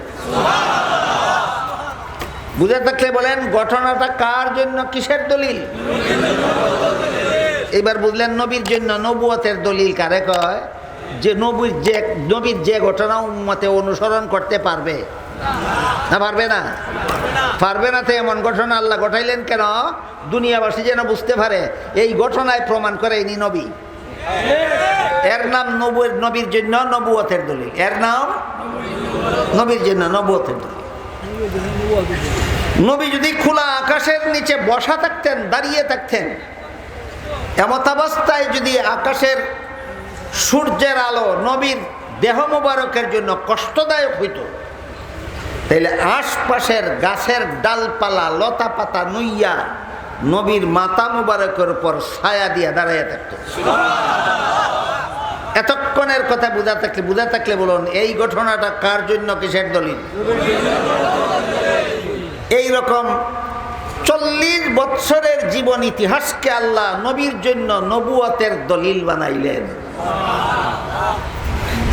বুঝে থাকলে বলেন ঘটনাটা কার জন্য, কিসের দলিল? এবার বুঝলেন নবীর জন্য নবুয়তের দলিল কারে কয়? যে নবীর যে ঘটনা উম্মতে অনুসরণ করতে পারবে না, পারবে না, পারবে না। তো এমন ঘটনা আল্লাহ ঘটাইলেন কেন? দুনিয়াবাসী যেন বুঝতে পারে এই ঘটনায় প্রমাণ করে ইনি নবী। এর নাম নবীর জন্য নবুয়তের দলিল। এর নাম নবীর জন্য নবুয়তের দলিল। নবী যদি খোলা আকাশের নিচে বসা থাকতেন, দাঁড়িয়ে থাকতেন, এমত অবস্থায় যদি আকাশের সূর্যের আলো নবীর দেহ মুবারকের জন্য কষ্টদায়ক হইত, তাইলে আশপাশের গাছের ডালপালা লতা পাতা নুইয়া নবীর মাথা মুবারকের উপর ছায়া দিয়া দাঁড়াইয়া থাকত। এতক্ষণের কথা বুঝা থাকলে বলুন এই ঘটনাটা কার জন্য, কিসের দলিল? এইরকম 40 বছরের জীবন ইতিহাসকে আল্লাহ নবীর জন্য নবুয়তের দলিল বানাইলেন।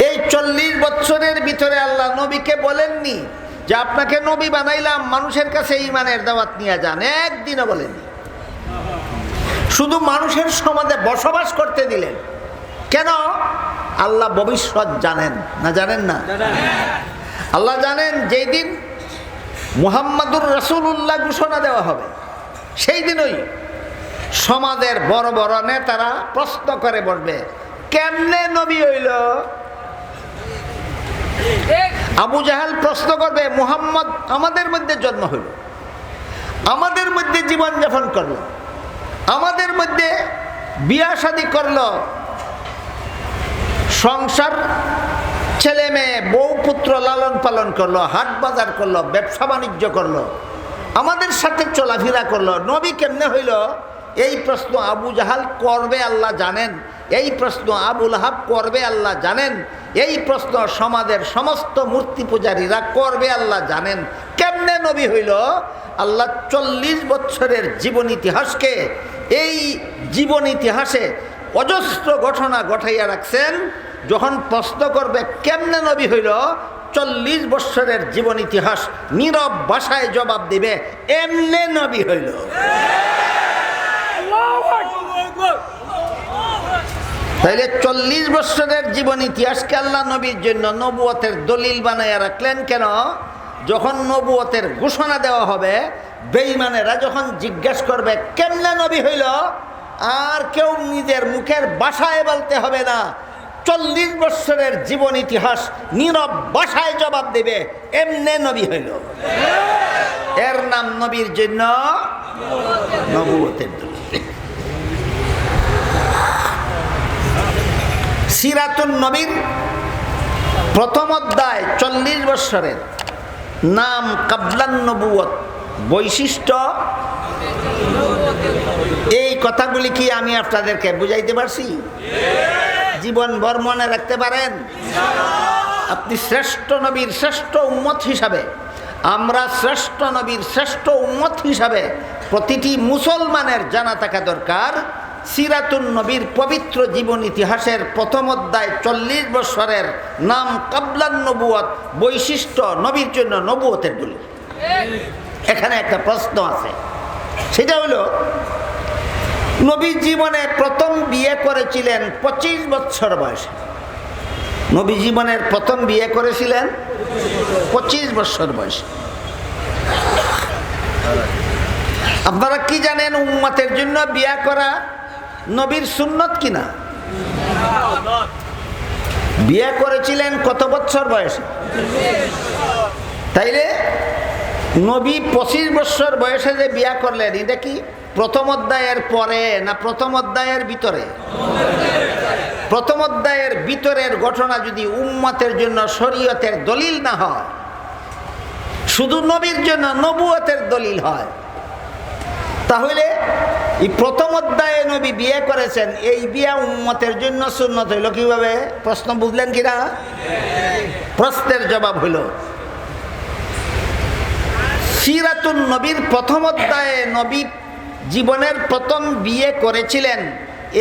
এই 40 বছরের ভিতরে আল্লাহ নবীকে বলেননি যে আপনাকে নবী বানাইলাম, মানুষের কাছে ঈমানের দাওয়াত নিয়ে যান, একদিনও বলেননি। শুধু মানুষের সমাজে বসবাস করতে দিলেন। কেন? আল্লাহ ভবিষ্যৎ জানেন না, জানেন না? আল্লাহ জানেন যেই দিন মুহাম্মাদুর রাসূলুল্লাহ ঘোষণা দেওয়া হবে, সেই দিনই সমাজের বড় বড় নেতারা প্রশ্ন করে বলবে কেমনে নবী হইল? আবু জাহেল প্রশ্ন করবে মুহাম্মদ আমাদের মধ্যে জন্ম হইল, আমাদের মধ্যে জীবনযাপন করলো, আমাদের মধ্যে বিয়া শাদী করলো, সংসার, ছেলে মেয়ে, বউ পুত্র লালন পালন করলো, হাট বাজার করলো, ব্যবসা বাণিজ্য করলো, আমাদের সাথে চলাফেরা করলো। নবী কেমনে হইল? এই প্রশ্ন আবু জাহাল করবে আল্লাহ জানেন, এই প্রশ্ন আবুল আহাব করবে আল্লাহ জানেন, এই প্রশ্ন সমাজের সমস্ত মূর্তি পূজারীরা করবে আল্লাহ জানেন। কেমনে নবী হইল? আল্লাহ 40 বছরের জীবন ইতিহাসকে, এই জীবন ইতিহাসে অজস্র ঘটনা ঘটাইয়া রাখছেন। যখন প্রশ্ন করবে কেমনে নবী হইল, 40 বছরের জীবন ইতিহাস নীরব ভাষায় জবাব দিবে এমনে নবী হইল। তাইলে 40 বছরের জীবন ইতিহাসকে আল্লাহ নবীর জন্য নবুয়তের দলিল বানাইয়া রাখলেন কেন? যখন নবুয়তের ঘোষণা দেওয়া হবে, বেঈমানেরা যখন জিজ্ঞাসা করবে কেমনে নবী হইল, আর কেউ নিজের মুখের ভাষায় বলতে হবে না, 40 বছরের জীবন ইতিহাস নীরব ভাষায় জবাব দেবে এমনে নবী হইল। এর নাম নবীর জন্য নবুয়তের দলিল। সিরাতুন নবীর প্রথম অধ্যায় 40 বছরের নাম কাবলান নবুয়ত, বৈশিষ্ট্য। এই কথাগুলি কি আমি আপনাদেরকে বুঝাইতে পারছি? জীবনভর মনে রাখতে পারেন? আপনি শ্রেষ্ঠ নবীর শ্রেষ্ঠ উম্মত হিসাবে, আমরা শ্রেষ্ঠ নবীর শ্রেষ্ঠ উম্মত হিসাবে প্রতিটি মুসলমানের জানা থাকা দরকার সিরাতুন নবীর পবিত্র জীবন ইতিহাসের প্রথম অধ্যায় 40 বছরের নাম কাবলান নবুয়ত, বৈশিষ্ট্য, নবীর জন্য নবুয়তের দলিল। এখানে একটা প্রশ্ন আছে, সেটা হলো নবী জীবনে প্রথম বিয়ে করেছিলেন 25 বছর বয়সে। নবী জীবনের প্রথম বিয়ে করেছিলেন 25 বছর বয়সে। আপনারা কি জানেন উম্মতের জন্য বিয়ে করা নবীর সুন্নত কিনা? বিয়ে করেছিলেন কত বছর বয়সে? তাইলে নবী 25 বছর বয়সে যে বিয়ে করলেন, এটা কি প্রথম অধ্যায়ের পরে না প্রথম অধ্যায়ের ভিতরে? প্রথম অধ্যায়ের ভিতরের ঘটনা যদি উম্মতের জন্য শরীয়তের দলিল না হয়, শুধু নবীর জন্য নবুয়তের দলিল হয়, তাহলে এই প্রথম অধ্যায়ে নবী বিয়ে করেছেন, এই বিয়ে উম্মতের জন্য সুন্নত হইল কিভাবে? প্রশ্ন বুঝলেন কিনা? প্রশ্নের জবাব হইল সিরাতুন নবীর প্রথম অধ্যায়ে নবী জীবনের প্রথম বিয়ে করেছিলেন,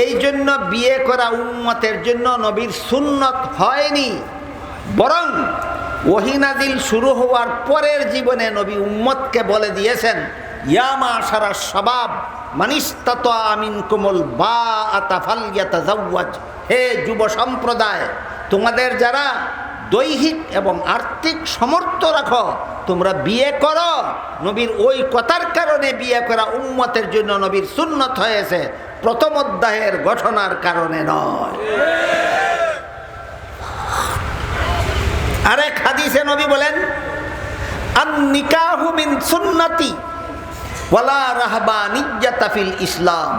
এই জন্য বিয়ে করা উম্মতের জন্য নবীর সুন্নত হয়নি, বরং ওহী নাযিল শুরু হওয়ার পরের জীবনে নবী উম্মতকে বলে দিয়েছেন, ইয়া মাশারাশ শাবাব মান ইসতাতা মিনকুমুল বাআতা ফালইয়াতাযাওয়াজ, হে যুব সম্প্রদায়, তোমাদের যারা দৈহিক এবং আর্থিক সামর্থ্য রাখো তোমরা বিয়ে করো। নবীর ওই কথার কারণে বিয়ে করা উম্মতের জন্য নবীর সুন্নত হয়েছে, প্রথম অধ্যায়ের ঘটনার কারণে নয়। আরেক হাদিসে নবী বলেন, আন নিকাহু মিন সুন্নতি ওয়ালা রাহবানিয়্যাতা ফিল ইসলাম,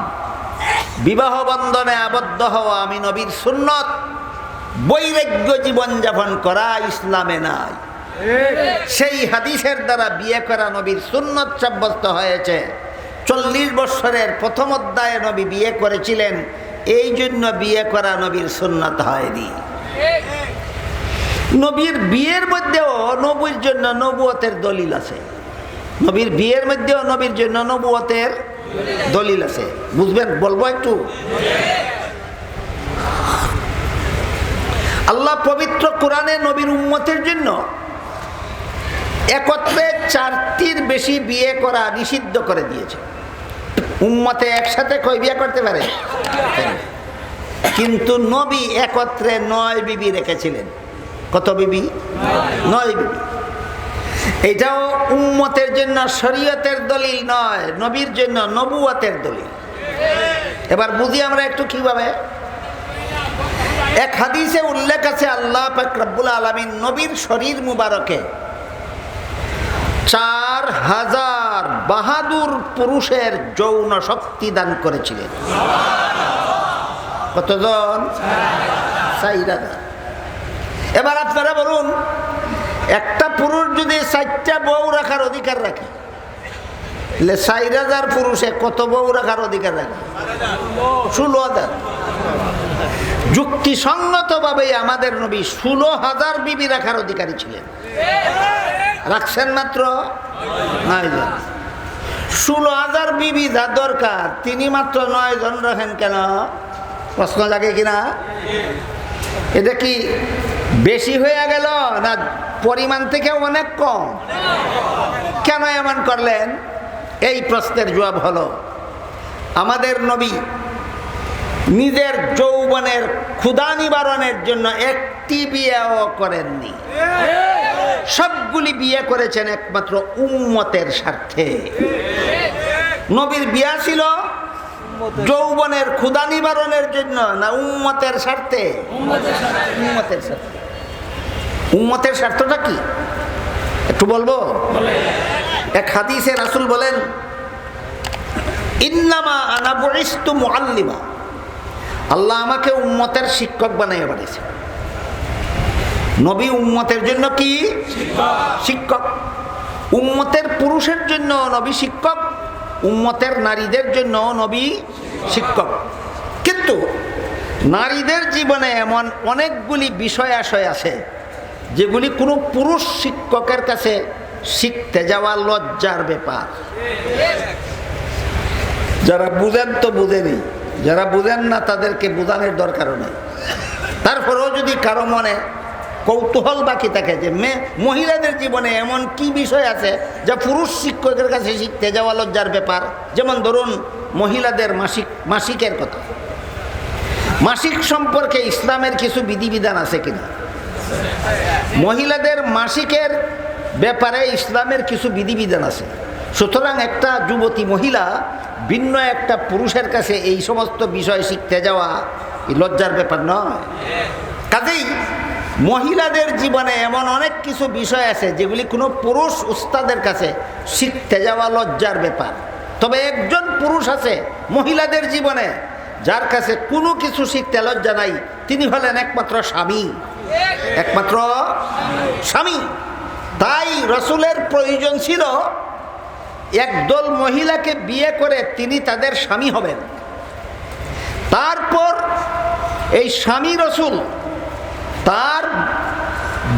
বিবাহ বন্ধনে আবদ্ধ হওয়া আমি নবীর সুন্নত, বৈরাগ্য জীবনযাপন করা ইসলামে নাই। সেই হাদিসের দ্বারা বিয়ে করা নবীর সুন্নত সাব্যস্ত হয়েছে। 40 বছরের প্রথম অধ্যায়ে নবী বিয়ে করেছিলেন, এই জন্য বিয়ে করা নবীর সুন্নত হয়নি। নবীর বিয়ের মধ্যেও নবীর জন্য নবুয়তের দলিল আছে, নবীর বিয়ের মধ্যেও নবীর জন্য নবুয়তের দলিল আছে। বুঝবেন? বলবো একটু। আল্লাহ পবিত্র কোরআনে নবীর উম্মতের জন্য একত্রে 4টির বেশি বিয়ে করা নিষিদ্ধ করে দিয়েছে। উম্মতে একসাথে কয় বিয়ে করতে পারে? কিন্তু নবী একত্রে 9 বিবি রেখেছিলেন। কত বিবি? 9 বিবি। এটাও উম্মতের জন্য শরীয়তের দলিল নয়, নবীর জন্য নবুয়তের দলিল। এবার বুঝি আমরা একটু কিভাবে। এক হাদিসে উল্লেখ আছে, আল্লাহ পাক রব্বুল আলামিন নবীর শরীর মুবারকে 4000 বাহাদুর পুরুষের যৌন শক্তি দান করেছিলেন। কতজন? 4,000। এবার আপনারা বলুন, একটা পুরুষ যদি 4টা বউ রাখার অধিকার রাখে, 4,000 পুরুষে কত বউ রাখার অধিকার রাখে? 16,000। যুক্তিসঙ্গতভাবে আমাদের নবী 16,000 বিবি রাখার অধিকারী ছিলেন, রাখছেন মাত্র 9 জন। 16,000 বিবি যার দরকার, তিনি মাত্র 9 জন রাখেন কেন? প্রশ্ন জাগে কিনা? এটা কি বেশি হয়ে গেল না পরিমাণ থেকে অনেক কম? কেন এমন করলেন? এই প্রশ্নের জবাব হলো, আমাদের নবী নিজের যৌবনের ক্ষুধা নিবারণের জন্য একটি বিয়েও করেননি, সবগুলি বিয়ে করেছেন একমাত্র উম্মতের স্বার্থে। নবীর বিয়ে ছিল যৌবনের ক্ষুধা নিবারণের জন্য না উম্মতের স্বার্থে? উম্মতের স্বার্থে। উম্মতের স্বার্থটা কি একটু বলবো? এক হাদিসে রাসূল বলেন, ইন্নামা আনা বুইসতু মুআল্লিমা, আল্লাহ আমাকে উম্মতের শিক্ষক বানাইয়া পাঠিয়েছে। নবী উম্মতের জন্য কি শিক্ষক? উম্মতের পুরুষের জন্য নবী শিক্ষক, উম্মতের নারীদের জন্য নবী শিক্ষক। কিন্তু নারীদের জীবনে এমন অনেকগুলি বিষয় আশয় আছে যেগুলি কোনো পুরুষ শিক্ষকের কাছে শিখতে যাওয়া লজ্জার ব্যাপার। যারা বুঝেন তো বুঝেনি, যারা বুঝেন না তাদেরকে বোঝানোর দরকারও নেই। তারপরেও যদি কারো মনে কৌতূহল বাকি থাকে যে মহিলাদের জীবনে এমন কি বিষয় আছে যা পুরুষ শিক্ষকের কাছে শিখতে যাওয়া লজ্জার ব্যাপার, যেমন ধরুন মহিলাদের মাসিকের কথা। মাসিক সম্পর্কে ইসলামের কিছু বিধিবিধান আছে কিনা? মহিলাদের মাসিকের ব্যাপারে ইসলামের কিছু বিধিবিধান আছে। সুতরাং একটা যুবতী মহিলা ভিন্ন একটা পুরুষের কাছে এই সমস্ত বিষয় শিখতে যাওয়া লজ্জার ব্যাপার নয়। কাজেই মহিলাদের জীবনে এমন অনেক কিছু বিষয় আছে যেগুলি কোনো পুরুষ উস্তাদের কাছে শিখতে যাওয়া লজ্জার ব্যাপার। তবে একজন পুরুষ আছে মহিলাদের জীবনে যার কাছে কোনো কিছু শিখতে লজ্জা নাই, তিনি হলেন একমাত্র স্বামী, একমাত্র স্বামী। তাই রাসূলের প্রয়োজন ছিল একদল মহিলাকে বিয়ে করে তিনি তাদের স্বামী হবেন। তারপর এই স্বামী রাসূল তার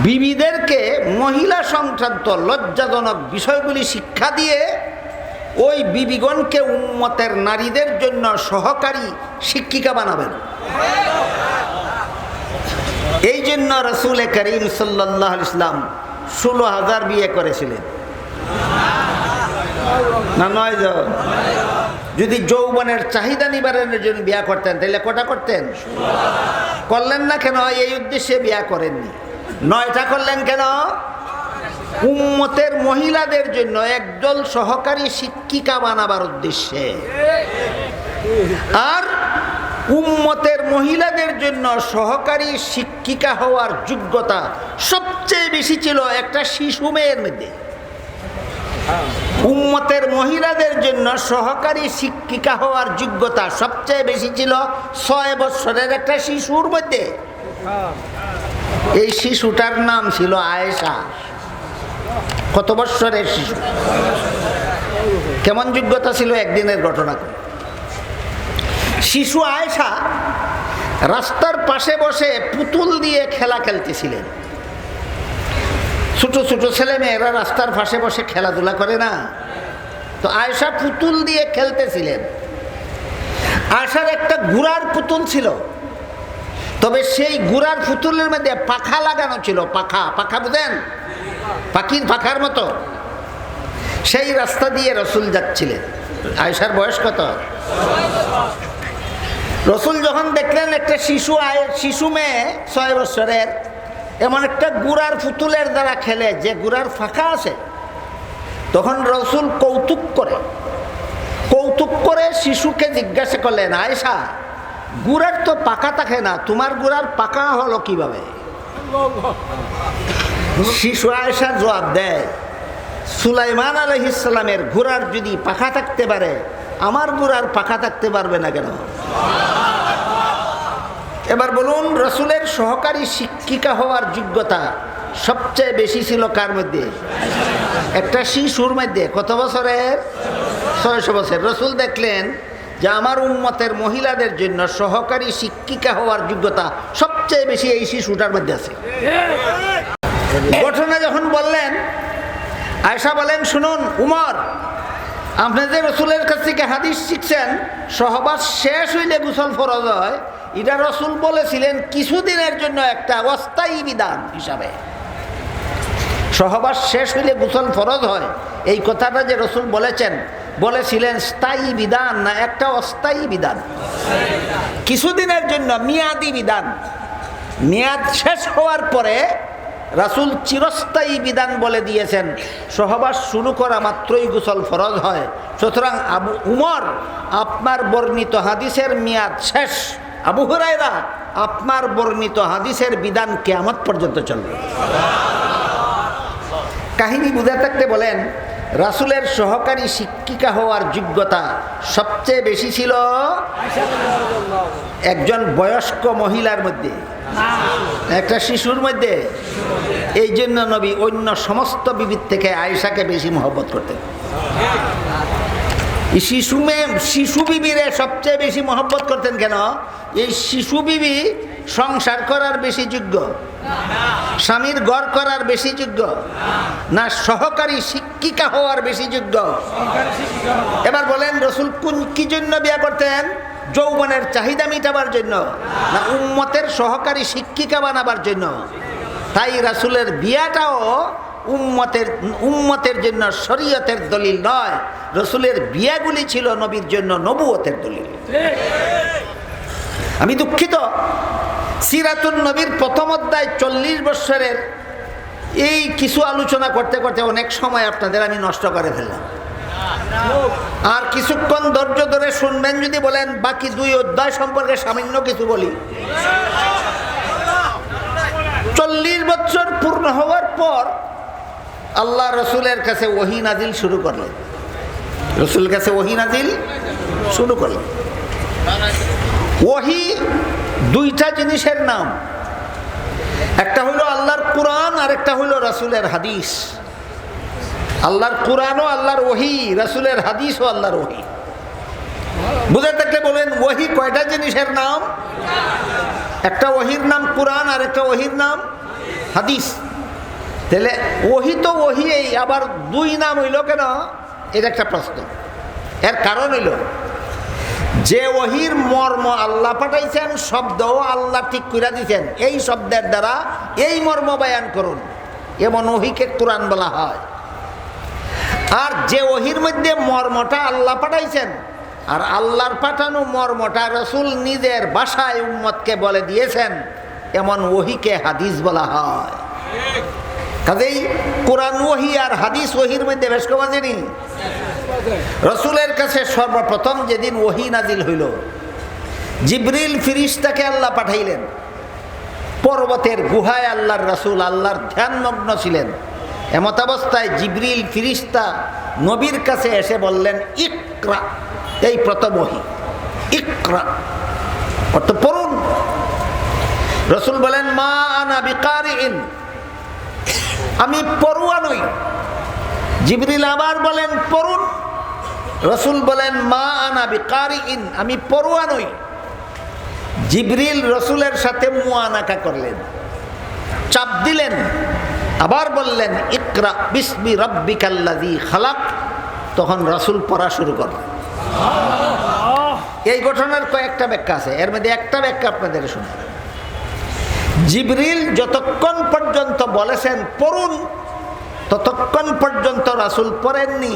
বিবিদেরকে মহিলা সংক্রান্ত লজ্জাজনক বিষয়গুলি শিক্ষা দিয়ে ওই বিবিগণকে উম্মতের নারীদের জন্য সহকারী শিক্ষিকা বানাবেন। এই জন্য রাসূল করিম সাল্লাল্লাহু আলাইহি ওয়াসাল্লাম 16,000 বিয়ে করেছিলেন না 9 জন? যদি যৌবনের চাহিদা নিবারণের জন্য বিয়া করতেন তাহলে কটা করতেন? করলেন না কেন? এই উদ্দেশ্যে বিয়া করেননি। 9টা করলেন কেন? উম্মতের মহিলাদের জন্য একদল সহকারী শিক্ষিকা বানাবার উদ্দেশ্যে। আর উম্মতের মহিলাদের জন্য সহকারী শিক্ষিকা হওয়ার যোগ্যতা সবচেয়ে বেশি ছিল একটা শিশু মেয়ের মধ্যে। উম্মতের মহিলাদের জন্য সহকারী শিক্ষিকা হওয়ার যোগ্যতা সবচেয়ে বেশি ছিল 6 বছরের একটা শিশুর মধ্যে। এই শিশুটার নাম ছিল আয়েশা। কত বছরের শিশু? কেমন যোগ্যতা ছিল? একদিনের ঘটনা। শিশু আয়েশা রাস্তার পাশে বসে পুতুল দিয়ে খেলা খেলতেছিলেন। ছোট ছোট ছেলে মেয়েরা রাস্তার পাশে বসে খেলাধুলা করে না? তো আয়েশা পুতুল দিয়ে খেলতেছিলেন। আয়েশার একটা ঘোড়ার পুতুল ছিল, তবে সেই ঘোড়ার পুতুলের মধ্যে পাখা লাগানো ছিল। পাখা, পাখা বুঝেন? পাখির পাখার মতো। সেই রাস্তা দিয়ে রাসূল যাচ্ছিলেন। আয়েশার বয়স কত? রাসূল যখন দেখলেন একটা শিশু মেয়ে 6 বছরের এমন একটা গুড়ার পুতুলের দ্বারা খেলে যে গুড়ার ফাঁকা আছে, তখন রাসূল কৌতুক করে শিশুকে জিজ্ঞাসা করলেন, আয়েশা, গুড়ার তো পাকা থাকে না, তোমার গুড়ার পাকা হলো কিভাবে? শিশু আয়েশা জবাব দেয়, সুলাইমান আলাইহিস সালামের ঘোড়ার যদি পাখা থাকতে পারে, আমার ঘোড়ার পাখা থাকতে পারবে না কেন? এবার বলুন, রসুলের সহকারী শিক্ষিকা হওয়ার যোগ্যতা সবচেয়ে বেশি ছিল কার মধ্যে? একটা শিশুর মধ্যে। কত বছরের? 600 বছর। রসুল দেখলেন যে আমার উম্মতের মহিলাদের জন্য সহকারী শিক্ষিকা হওয়ার যোগ্যতা সবচেয়ে বেশি এই শিশুটার মধ্যে আছে। ঘটনা যখন বললেন, আয়েশা বলেন, শুনুন উমর, আপনি যে রসুলের কাছ থেকে হাদিস শিখছেন সহবাস শেষ হইলে গোসল ফরজ হয়, এটা রসুল বলেছিলেন কিছুদিনের জন্য একটা অস্থায়ী বিধান হিসাবে। সহবাস শেষ হইলে গোসল ফরজ হয়, এই কথাটা যে রসুল বলেছিলেন স্থায়ী বিধান না একটা অস্থায়ী বিধান? কিছুদিনের জন্য মেয়াদি বিধান। মেয়াদ শেষ হওয়ার পরে রাসূল চিরস্থায়ী বিধান বলে দিয়েছেন, সহবাস শুরু করা মাত্রই গোসল ফরজ হয়। সুতরাং আবু উমর, আপনার বর্ণিত হাদিসের মেয়াদ শেষ। আবু হুরায়রা, আপনার বর্ণিত হাদিসের বিধান কিয়ামত পর্যন্ত চলবে। কাহিনী বুঝে থাকতে বলেন, রাসূলের সহকারী শিক্ষিকা হওয়ার যোগ্যতা সবচেয়ে বেশি ছিল একজন বয়স্ক মহিলার মধ্যে, একটা শিশুর মধ্যে। এই জন্য নবী অন্য সমস্ত বিবির থেকে আয়েশাকে বেশি মহব্বত করতেন। শিশু বিবিরে সবচেয়ে বেশি মহব্বত করতেন কেন? এই শিশু বিবি সংসার করার বেশি যোগ্য, স্বামীর ঘর করার বেশি যোগ্য, না সহকারী শিক্ষিকা হওয়ার বেশি যোগ্য? এবার বলেন, রসুল কি জন্য বিয়ে করতেন? যৌবনের চাহিদা মিটাবার জন্য, না উম্মতের সহকারী শিক্ষিকা বানাবার জন্য? তাই রাসূলের বিয়াটাও উম্মতের জন্য শরীয়তের দলিল নয়, রসুলের বিয়াগুলি ছিল নবীর জন্য নবুয়তের দলিল। আমি দুঃখিত, সিরাতুন নবীর প্রথম অধ্যায় 40 বছরের এই কিছু আলোচনা করতে করতে অনেক সময় আপনাদের আমি নষ্ট করে ফেললাম। আর কিছুক্ষণ ধৈর্য ধরে শুনবেন যদি বলেন বাকি 2 অধ্যায় সম্পর্কে সামান্য কিছু বলি। 40 বছর পূর্ণ হওয়ার পর আল্লাহ রসুলের কাছে ওহী নাজিল শুরু করলেন। রসুলের কাছে ওহী নাজিল শুরু করলেন। ওহী 2টা জিনিসের নাম, একটা হলো আল্লাহর কুরআন আর একটা হলো রাসূলের হাদিস। আল্লাহর কুরআনও আল্লাহর ওহী, রাসূলের হাদিসও আল্লাহর ওহী। বুঝে থাকলে বলেন, ওহী কয়টা জিনিসের নাম? একটা ওহীর নাম কুরআন আর একটা ওহীর নাম হাদিস। তাহলে ওহী তো ওহী, আবার 2 নাম হইল কেন? এটা একটা প্রশ্ন। এর কারণ হইল যে ওহীর মর্ম আল্লাহ পাঠাইছেন, শব্দও আল্লাহ ঠিক করে দিয়েছেন, এই শব্দের দ্বারা এই মর্ম বয়ান করুন, এমন ওহীকে কুরআন বলা হয়। আর যে ওহীর মধ্যে মর্মটা আল্লাহ পাঠাইছেন আর আল্লাহর পাঠানো মর্মটা রাসূল নিজের ভাষায় উম্মতকে বলে দিয়েছেন, এমন ওহীকে হাদিস বলা হয়। কাজেই কুরআন ওহী আর হাদিস ওহীর মধ্যে বেশ কম আছে নি? রসুলের কাছে সর্বপ্রথম যেদিন ওহী নাজিল হইল, জিবরিল ফিরিস্তাকে আল্লাহ পাঠাইলেন। পর্বতের গুহায় আল্লাহর রাসূল আল্লাহর ধ্যানমগ্ন ছিলেন। এমত অবস্থায় জিবরিল ফিরিস্তা নবীর কাছে এসে বললেন, ইকরা, এই প্রথম ওহী, ইকরা অর্থ পড়ুন। রসুল বলেন, মা আনা বিকারিইন, আমি পড়ুয়া নই। জিবরিল আবার বলেন, পড়ুন। রসুল বলেন, মা আনা বিকারিইন, আমি পড়ুয়া নই। জিবরিল রসুলের সাথে মুআনাকা করলেন, চাপ দিলেন, আবার বললেন, ইকরা বিসমি রাব্বিকাল্লাযী খালাক। তখন রসুল পড়া শুরু করলেন। এই ঘটনার কয়েকটা ব্যাখ্যা আছে, এর মধ্যে একটা ব্যাখ্যা আপনাদের শুনুন। জিবরিল যতক্ষণ পর্যন্ত বলেছেন পড়ুন, ততক্ষণ পর্যন্ত রাসূল পড়েননি।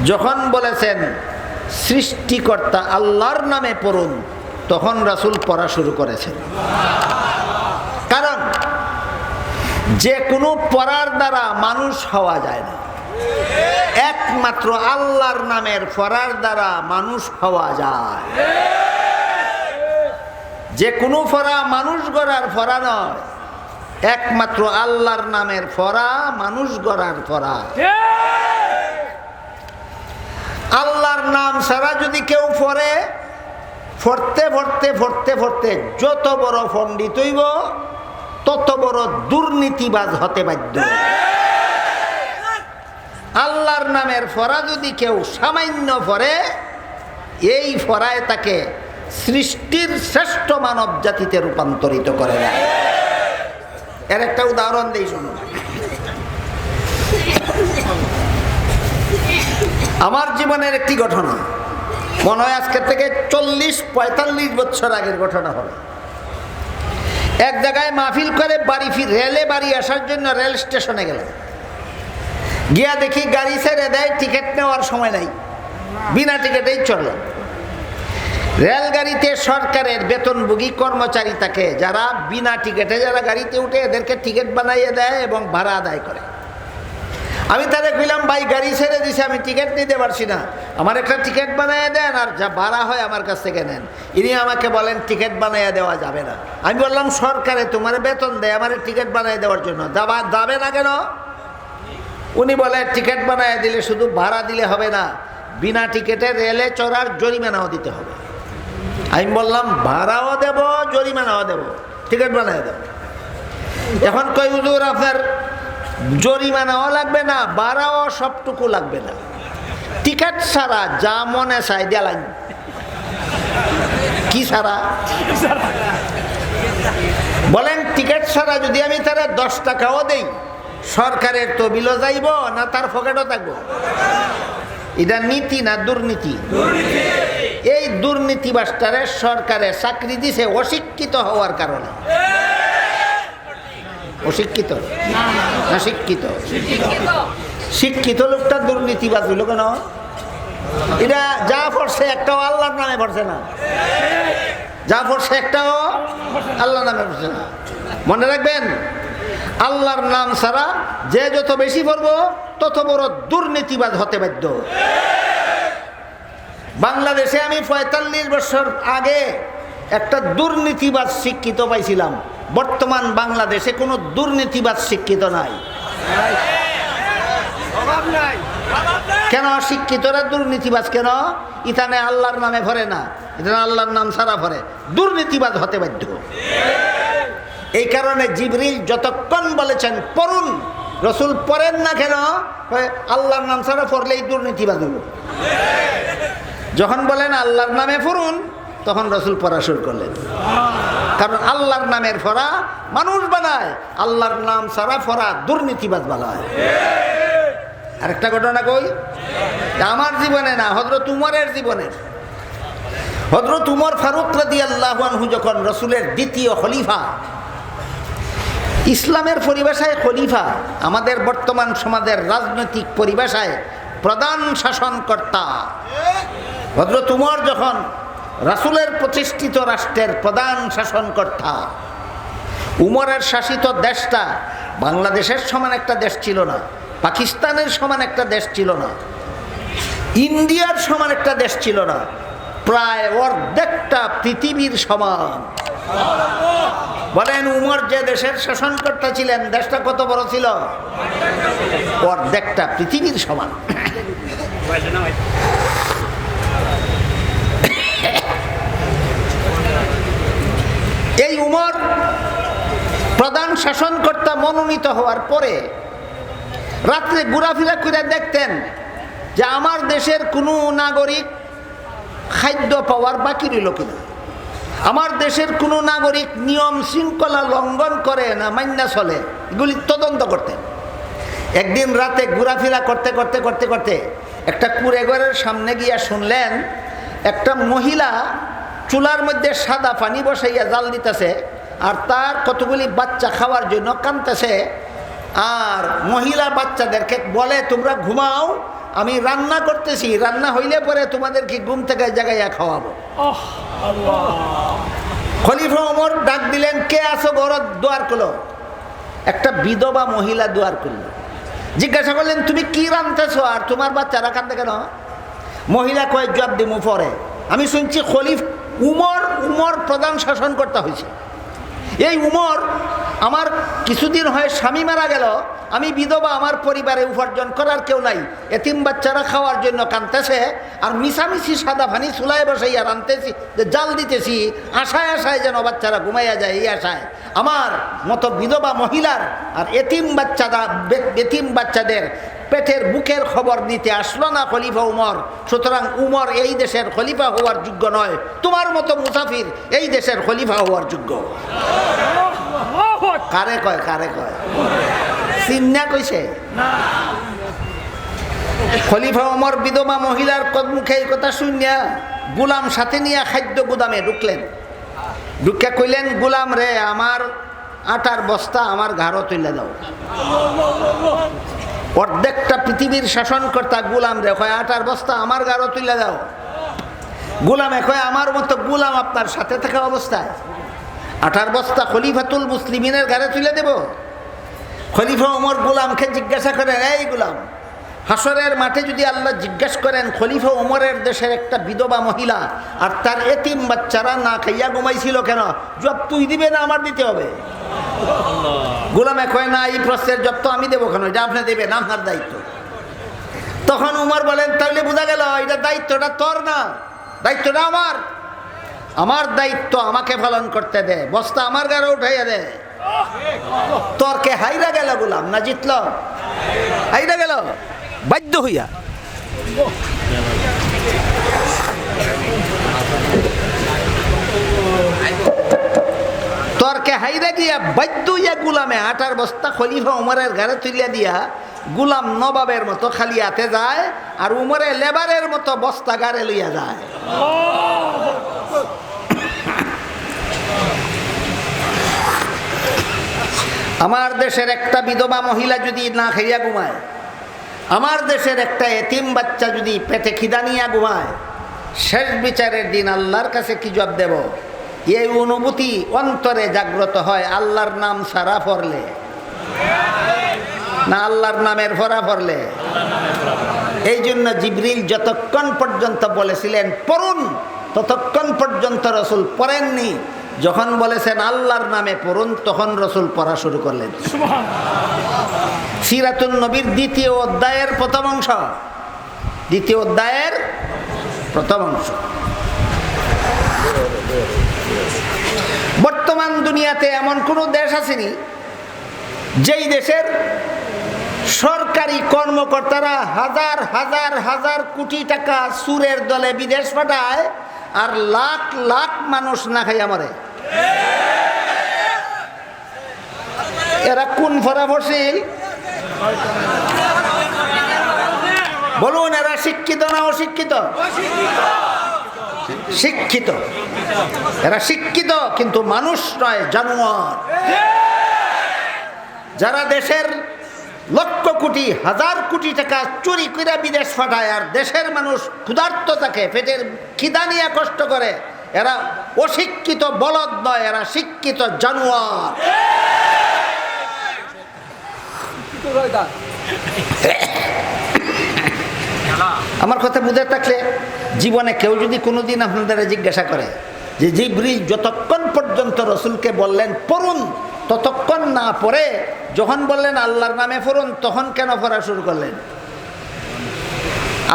যখন বলেছেন সৃষ্টিকর্তা আল্লাহর নামে পড়ুন, তখন রাসূল পড়া শুরু করেছেন। কারণ যে কোনো পড়ার দ্বারা মানুষ হওয়া যায় না, একমাত্র আল্লাহর নামের পড়ার দ্বারা মানুষ হওয়া যায়। যে কোনো ফরা মানুষ গড়ার ফরা নয়, একমাত্র আল্লাহর নামের ফরা মানুষ গড়ার ফরা। আল্লাহর নাম ছাড়া যদি কেউ পড়ে ফরতে ফরতে ফরতে ফরতে যত বড় পণ্ডিত হইব তত বড় দুর্নীতিবাজ হতে বাধ্য। আল্লাহর নামের ফরা যদি কেউ সামান্য পড়ে, এই ফরায় তাকে সৃষ্টির শ্রেষ্ঠ মানব জাতিতে রূপান্তরিত করে দেয়। এর একটা উদাহরণ দিই শুনুন। আমার জীবনের একটি ঘটনা, মনে হয় আজকে থেকে 40-45 বছর আগের ঘটনা হবে। এক জায়গায় মাহফিল করে রেলে বাড়ি আসার জন্য রেল স্টেশনে গেলাম। গিয়া দেখি গাড়ি ছেড়ে দেয়, টিকিট নেওয়ার সময় নাই, বিনা টিকিটেই চললাম। রেলগাড়িতে সরকারের বেতনভোগী কর্মচারী থাকে, যারা বিনা টিকিটে যারা গাড়িতে উঠে এদেরকে টিকিট বানাইয়ে দেয় এবং ভাড়া আদায় করে। আমি তাদের কইলাম, ভাই গাড়ি ছেড়ে দিছে, আমি টিকিট নিতে পারছি না, আমার একটা টিকিট বানাইয়ে দেন, আর যা ভাড়া হয় আমার কাছ থেকে নেন। ইনি আমাকে বলেন টিকিট বানাইয়া দেওয়া যাবে না। আমি বললাম, সরকারে তোমার বেতন দেয় আমার টিকিট বানাই দেওয়ার জন্য, যাবে না কেন? উনি বলে, টিকিট বানাইয়া দিলে শুধু ভাড়া দিলে হবে না, বিনা টিকিটে রেলে চড়ার জরিমানাও দিতে হবে। আমি বললাম, ভাড়াও দেব, জরিমানাও দেব, টিকিট বানাইয়া দেব। এখন কই হুজুর, আপনার জরিমানাও লাগবে না, ভাড়াও সবটুকু লাগবে না, টিকিট ছাড়া যা মনে চাই দেলাইন। কি ছাড়া? বলেন, টিকিট ছাড়া যদি আমি তারা 10 টাকাও দেই, সরকারের তহবিলও যাইব না তার পকেটও থাকবো? এটা নীতি না দুর্নীতি? এই দুর্নীতিবাসটারে সরকারে চাকরি দিছে অশিক্ষিত হওয়ার কারণে। অশিক্ষিত না শিক্ষিত? শিক্ষিত লোকটা দুর্নীতিবাজ হইল কেন? এটা যা পড়ছে একটাও আল্লাহর নামে পড়ছে না, যা পড়ছে একটাও আল্লাহর নামে পড়ছে না। মনে রাখবেন, আল্লাহর নাম ছাড়া যে যত বেশি পড়বো তত বড় দুর্নীতিবাজ হতে বাধ্য। বাংলাদেশে আমি 45 বছর আগে একটা দুর্নীতিবাজ শিক্ষিত পাইছিলাম। বর্তমান বাংলাদেশে কোনো দুর্নীতিবাজ শিক্ষিত নাই। কেন শিক্ষিতরা দুর্নীতিবাজ কেন? ইথানে আল্লাহর নামে ভরে না, ইথানে আল্লাহর নাম ছাড়া ভরে, দুর্নীতিবাজ হতে বাধ্য। এই কারণে জিবরিল যতক্ষণ বলেছেন পড়ুন, রসুল পড়েন না কেন? আল্লাহর নাম ছাড়া পড়লেই দুর্নীতিবাজ হল। যখন বলেন আল্লাহর নামে পড়ুন, তখন রসুল পড়া শুরু করলেন। কারণ আল্লাহর নামের পড়া মানুষ বানায়, আল্লাহর নাম ছাড়া পড়া দুর্নীতিবাজ বানায়। আরেকটা ঘটনা কই, আমার জীবনে না, হযরত উমরের জীবনের। হযরত উমর ফারুক রাদিয়াল্লাহু আনহু যখন রসুলের দ্বিতীয় খলিফা, ইসলামের পরিভাষায় খলিফা, আমাদের বর্তমান সমাজের রাজনৈতিক পরিভাষায় প্রধান শাসনকর্তা। হযরত উমর যখন রাসূলের প্রতিষ্ঠিত রাষ্ট্রের প্রধান শাসনকর্তা, উমরের শাসিত দেশটা বাংলাদেশের সমান একটা দেশ ছিল না, পাকিস্তানের সমান একটা দেশ ছিল না, ইন্ডিয়ার সমান একটা দেশ ছিল না, প্রায় অর্ধেকটা পৃথিবীর সমান। বলেন, উমর যে দেশের শাসনকর্তা ছিলেন, দেশটা কত বড় ছিল? অর্ধেকটা পৃথিবীর সমান। এই উমর প্রধান শাসনকর্তা মনোনীত হওয়ার পরে রাত্রে ঘোরাফেরা করে দেখতেন যে আমার দেশের কোনো নাগরিক খাদ্য পাওয়ার বাকি রইল কিনা, আমার দেশের কোনো নাগরিক নিয়ম শৃঙ্খলা লঙ্ঘন করে না মান্না চলে, এগুলি তদন্ত করতেন। একদিন রাতে ঘোরাফেরা করতে করতে করতে করতে একটা কুড়েঘরের সামনে গিয়া শুনলেন একটা মহিলা চুলার মধ্যে সাদা পানি বসাইয়া জাল দিতেছে, আর তার কতগুলি বাচ্চা খাওয়ার জন্য কাঁদতেছে। আর মহিলা বাচ্চাদেরকে বলে, তোমরা ঘুমাও, আমি রান্না করতেছি, রান্না হইলে পরে তোমাদেরকে ঘুম থেকে জাগাইয়া খাওয়াবো। খলিফা ওমর ডাক দিলেন, কে আছো ঘর? দুয়ার খুলো। একটা বিধবা মহিলা দুয়ার খুলল। জিজ্ঞাসা করলেন, তুমি কি রান্নতেছো আর তোমার বাচ্চারা কাঁদে কেন? মহিলা কয়ে, জবাব দিমু পরে। আমি শুনছি উমর প্রধান শাসনকর্তা হয়েছে। এই উমর আমার কিছুদিন হয় স্বামী মারা গেল, আমি বিধবা, আমার পরিবারে উপার্জন করার কেউ নাই, এতিম বাচ্চারা খাওয়ার জন্য কাঁদতেছে, আর মিশামিশি সাদা পানি চুলায় বসাইয়া রাঁধতেছি, জাল দিতেছি, আশায় আশায় যেন বাচ্চারা ঘুমাইয়া যায়, এই আশায় আমার মতো বিধবা মহিলার আর এতিম বাচ্চাদের পেটের বুকের খবর নিতে আসলো না খলিফা উমর। সুতরাং উমর এই দেশের খলিফা হওয়ার যোগ্য নয়, তোমার মতো মুসাফির এই দেশের খলিফা হওয়ার যোগ্য। কারে কয়, কারে কয়? চিন্না কইছে খলিফা উমর বিধবা মহিলার মুখে এই কথা শুনিয়া গুলাম সাথে নিয়ে খাদ্য গুদামে ঢুকলেন। ঢুকে কইলেন, গুলাম রে, আমার আটার বস্তা আমার ঘাড়ো তুলে দাও। অর্ধেকটা পৃথিবীর শাসনকর্তা গুলাম রে কয়, আটার বস্তা আমার ঘাড়ো তুলে দাও। গুলামে কয়, আমার মতো গুলাম আপনার সাথে থাকা অবস্থায় আটার বস্তা খলিফাতুল মুসলিমিনের ঘাড়ে তুলে দেব? খলিফা উমর গুলামকে জিজ্ঞাসা করেন, এই গুলাম, হাসরের মাঠে যদি আল্লাহ জিজ্ঞাসা করেন খলিফা উমরের দেশের একটা বিধবা মহিলা আর তার এতিম বাচ্চারা না খাইয়া ঘুমাইছিল কেন, জব তুই দিবে না আমার দিতে হবে? গোলামে কয়, না, এই প্রশ্নের জব তো আমি দেবো কেন, এটা আপনি দেবেন, আপনার দায়িত্ব। তখন উমর বলেন, তাহলে বোঝা গেল এটা দায়িত্বটা তোর না, দায়িত্বটা আমার। আমার দায়িত্ব আমাকে পালন করতে দে, বস্তা আমার গাড়ে উঠাইয়া দে। তর্কে হাইরা গেল গোলাম, না জিতল? হাইরা গেল বাধ্য হইয়া। তর্কে হাইরা গিয়া বাধ্য হইয়া গুলামে আটার বস্তা খলিফা উমরের ঘরে তুলিয়া দিয়া গুলাম নবাবের মতো খালি হাতে যায়, আর উমরে লেবারের মতো বস্তা গাড়ে লইয়া যায়। আমার দেশের একটা বিধবা মহিলা যদি না খাইয়া ঘুমায়, আমার দেশের একটা এতিম বাচ্চা যদি পেটে খিদা নিয়ে ঘুমায়, শেষ বিচারের দিন আল্লাহর কাছে কি জবাব দেব? এই অনুভূতি অন্তরে জাগ্রত হয় আল্লাহর নাম সারা পড়লে, না আল্লাহর নামের ফরা পড়লে? এই জন্য জিবরিল যতক্ষণ পর্যন্ত বলেছিলেন পড়ুন, ততক্ষণ পর্যন্ত রসুল পড়েননি। যখন বলেছেন আল্লাহর নামে পড়ুন, তখন রসুল পড়া শুরু করলেন। সিরাতুন নবীর দ্বিতীয় অধ্যায়ের প্রথম অংশ, দ্বিতীয় অধ্যায়ের প্রথম অংশ। বর্তমান দুনিয়াতে এমন কোন দেশ আসেনি যেই দেশের সরকারি কর্মকর্তারা হাজার হাজার হাজার কোটি টাকা সুরের দলে বিদেশ পাঠায় আর লাখ লাখ মানুষ না খাইয়া মরে। এরা কোন ফরাফরশীল বলুন? এরা শিক্ষিত না অশিক্ষিত? শিক্ষিত। এরা শিক্ষিত কিন্তু মানুষ নয়, জানোয়ার। যারা দেশের লক্ষ কোটি হাজার কোটি টাকা চুরি করে বিদেশ পাঠায় আর দেশের মানুষ ক্ষুধার্ত থাকে, পেটের খিদা নিয়ে কষ্ট করে, এরা অশিক্ষিত বলদ নয়, এরা শিক্ষিত জানোয়ার। আমার কথা বুঝে থাকলে জীবনে কেউ যদি কোনোদিন আপনাদের জিজ্ঞাসা করে যে জিবরিল যতক্ষণ পর্যন্ত রসুলকে বললেন পড়ুন, ততক্ষণ না পড়ে যখন বললেন আল্লাহর নামে পড়ুন, তখন কেন পড়া শুরু করলেন?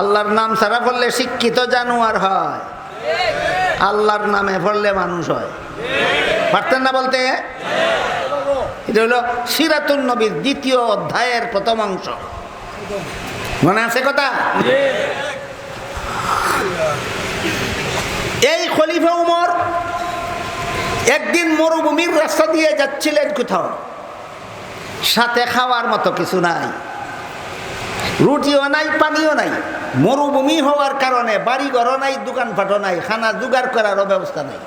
আল্লাহর নাম ছাড়া পড়লে শিক্ষিত জানোয়ার হয়, আল্লাহর নামে পড়লে মানুষ হয়। পারতেন না বলতে? এটা হলো সিরাতুন নবীর দ্বিতীয় অধ্যায়ের প্রথম অংশ। মনে আছে কথা? এই খলিফা উমর একদিন মরুভূমির রাস্তা দিয়ে যাচ্ছিলেন, কোথাও সাথে খাওয়ার মতো কিছু নাই, রুটিও নাই, পানিও নাই। মরুভূমি হওয়ার কারণে বাড়ি ঘরও নাই, দোকানপাটও নাই, খানা জোগাড় করারও ব্যবস্থা নাই।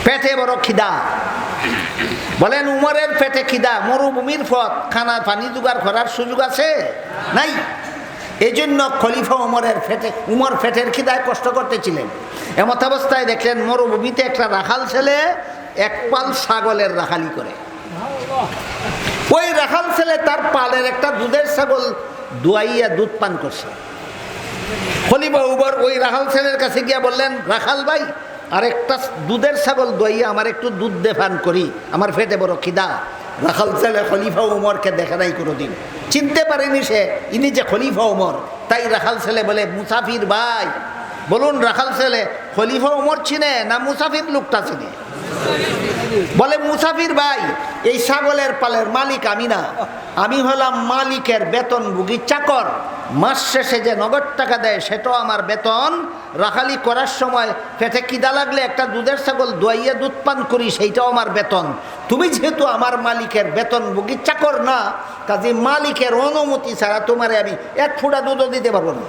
পেটে বড় খিদা। বলেন উমরের পেটে খিদা, মরুভূমির পথ, খানা পানি জোগাড় করার সুযোগ আছে? নাই। এই জন্য খলিফা উমর পেটের খিদায় কষ্ট করতেছিলেন। এমত অবস্থায় দেখলেন মরুভূমিতে একটা রাখাল ছেলে এক পাল ছাগলের রাখালি করে। ওই রাখাল ছেলে তার পালের একটা দুধের ছাগল দুয়াইয়া দুধ পান করছে। খলিফা উমর ওই রাখাল ছেলের কাছে গিয়া বললেন, রাখাল ভাই, আরেকটা দুধের ছাগল দইয়া আমার একটু দুধ দেফান করি, আমার পেটে বড় খিদা। রাখাল ছেলে খলিফা উমরকে দেখে নাই কোনোদিন, চিনতে পারেনি সে ইনি যে খলিফা উমর। তাই রাখাল ছেলে বলে, মুসাফির ভাই বলুন, রাখাল ছেলে খলিফা উমর চিনে না মুসাফির লোকটা চিনে? বলে, মুসাফির ভাই, এই ছাগলের পালের মালিক আমি না, আমি হলাম মালিকের বেতনভোগী চাকর। মাস শেষে যে নগদ টাকা দেয় সেটাও আমার বেতন। রাখালি করার সময় পেটে খিদা লাগলে একটা দুধের ছাগল দোয়াইয়ে দুধ পান করি, সেইটাও আমার বেতন। তুমি যেহেতু আমার মালিকের বেতনভোগী চাকর না, কাজে মালিকের অনুমতি ছাড়া তোমারে আমি এক ফোঁটা দুধও দিতে পারবো না।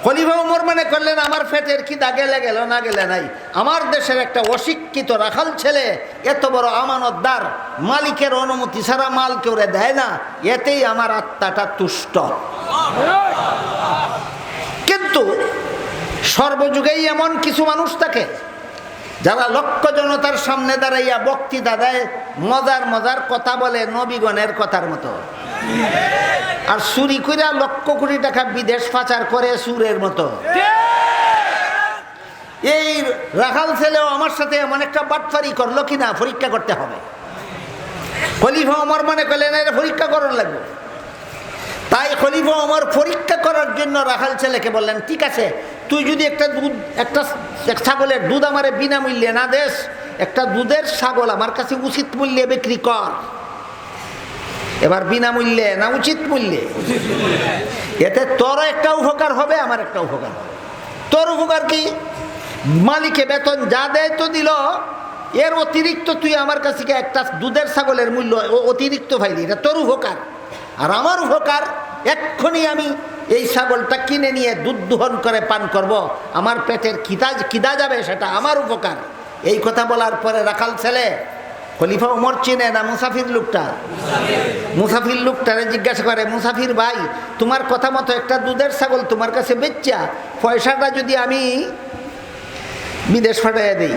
খলিফা উমর মনে করলেন, আমার পেটের খিদা গেলে গেল, না গেলে নাই। আমার দেশের একটা অশিক্ষিত রাখাল ছেলে এত বড় আমানতদার, মালিকের অনুমতি ছাড়া মাল কেউ দেয় না, এতেই আমার আত্মাটা তুষ্ট। কিন্তু সর্বযুগেই এমন কিছু মানুষ থাকে যারা লক্ষ জনতার সামনে দাঁড়াইয়া বক্তৃতা দেয়, মজার মজার কথা বলে নবীগণের কথার মতো, আর চুরি কইরা লক্ষ কোটি টাকা বিদেশ পাচার করে সুরের মতো। এই রাখাল ছেলেও আমার সাথে এমন একটা বাটফারি করলো কিনা পরীক্ষা করতে হবে। খলিফা ওমর মনে করলেন এর পরীক্ষা করার লাগবে। তাই খলিফা ওমর পরীক্ষা করার জন্য রাখাল ছেলেকে বললেন, ঠিক আছে, তুই যদি একটা ছাগলের দুধ আমারে বিনামূল্যে না দেস, একটা দুধের ছাগল আমার কাছে উচিত মূল্যে বিক্রি কর। এবার বিনামূল্যে না উচিত মূল্যে? এতে তোর একটা উপকার হবে, আমার একটা উপকার হবে। তোর উপকার কি? মালিকে বেতন যা দেয় তো দিল, এর অতিরিক্ত তুই আমার কাছে একটা দুধের ছাগলের মূল্য অতিরিক্ত পাইলি, এটা তোর উপকার। আর আমার উপকার, এক্ষুনি আমি এই ছাগলটা কিনে নিয়ে দুধ দোহন করে পান করব, আমার পেটের খিদা যাবে, সেটা আমার উপকার। এই কথা বলার পরে রাখাল ছেলে খলিফা উমর চিনে না মুসাফির লোকটা? মুসাফির লোকটারে জিজ্ঞাসা করে, মুসাফির ভাই, তোমার কথা মতো একটা দুধের ছাগল তোমার কাছে বেচা, পয়সাটা যদি আমি বিদেশ পাঠাইয়া দিই,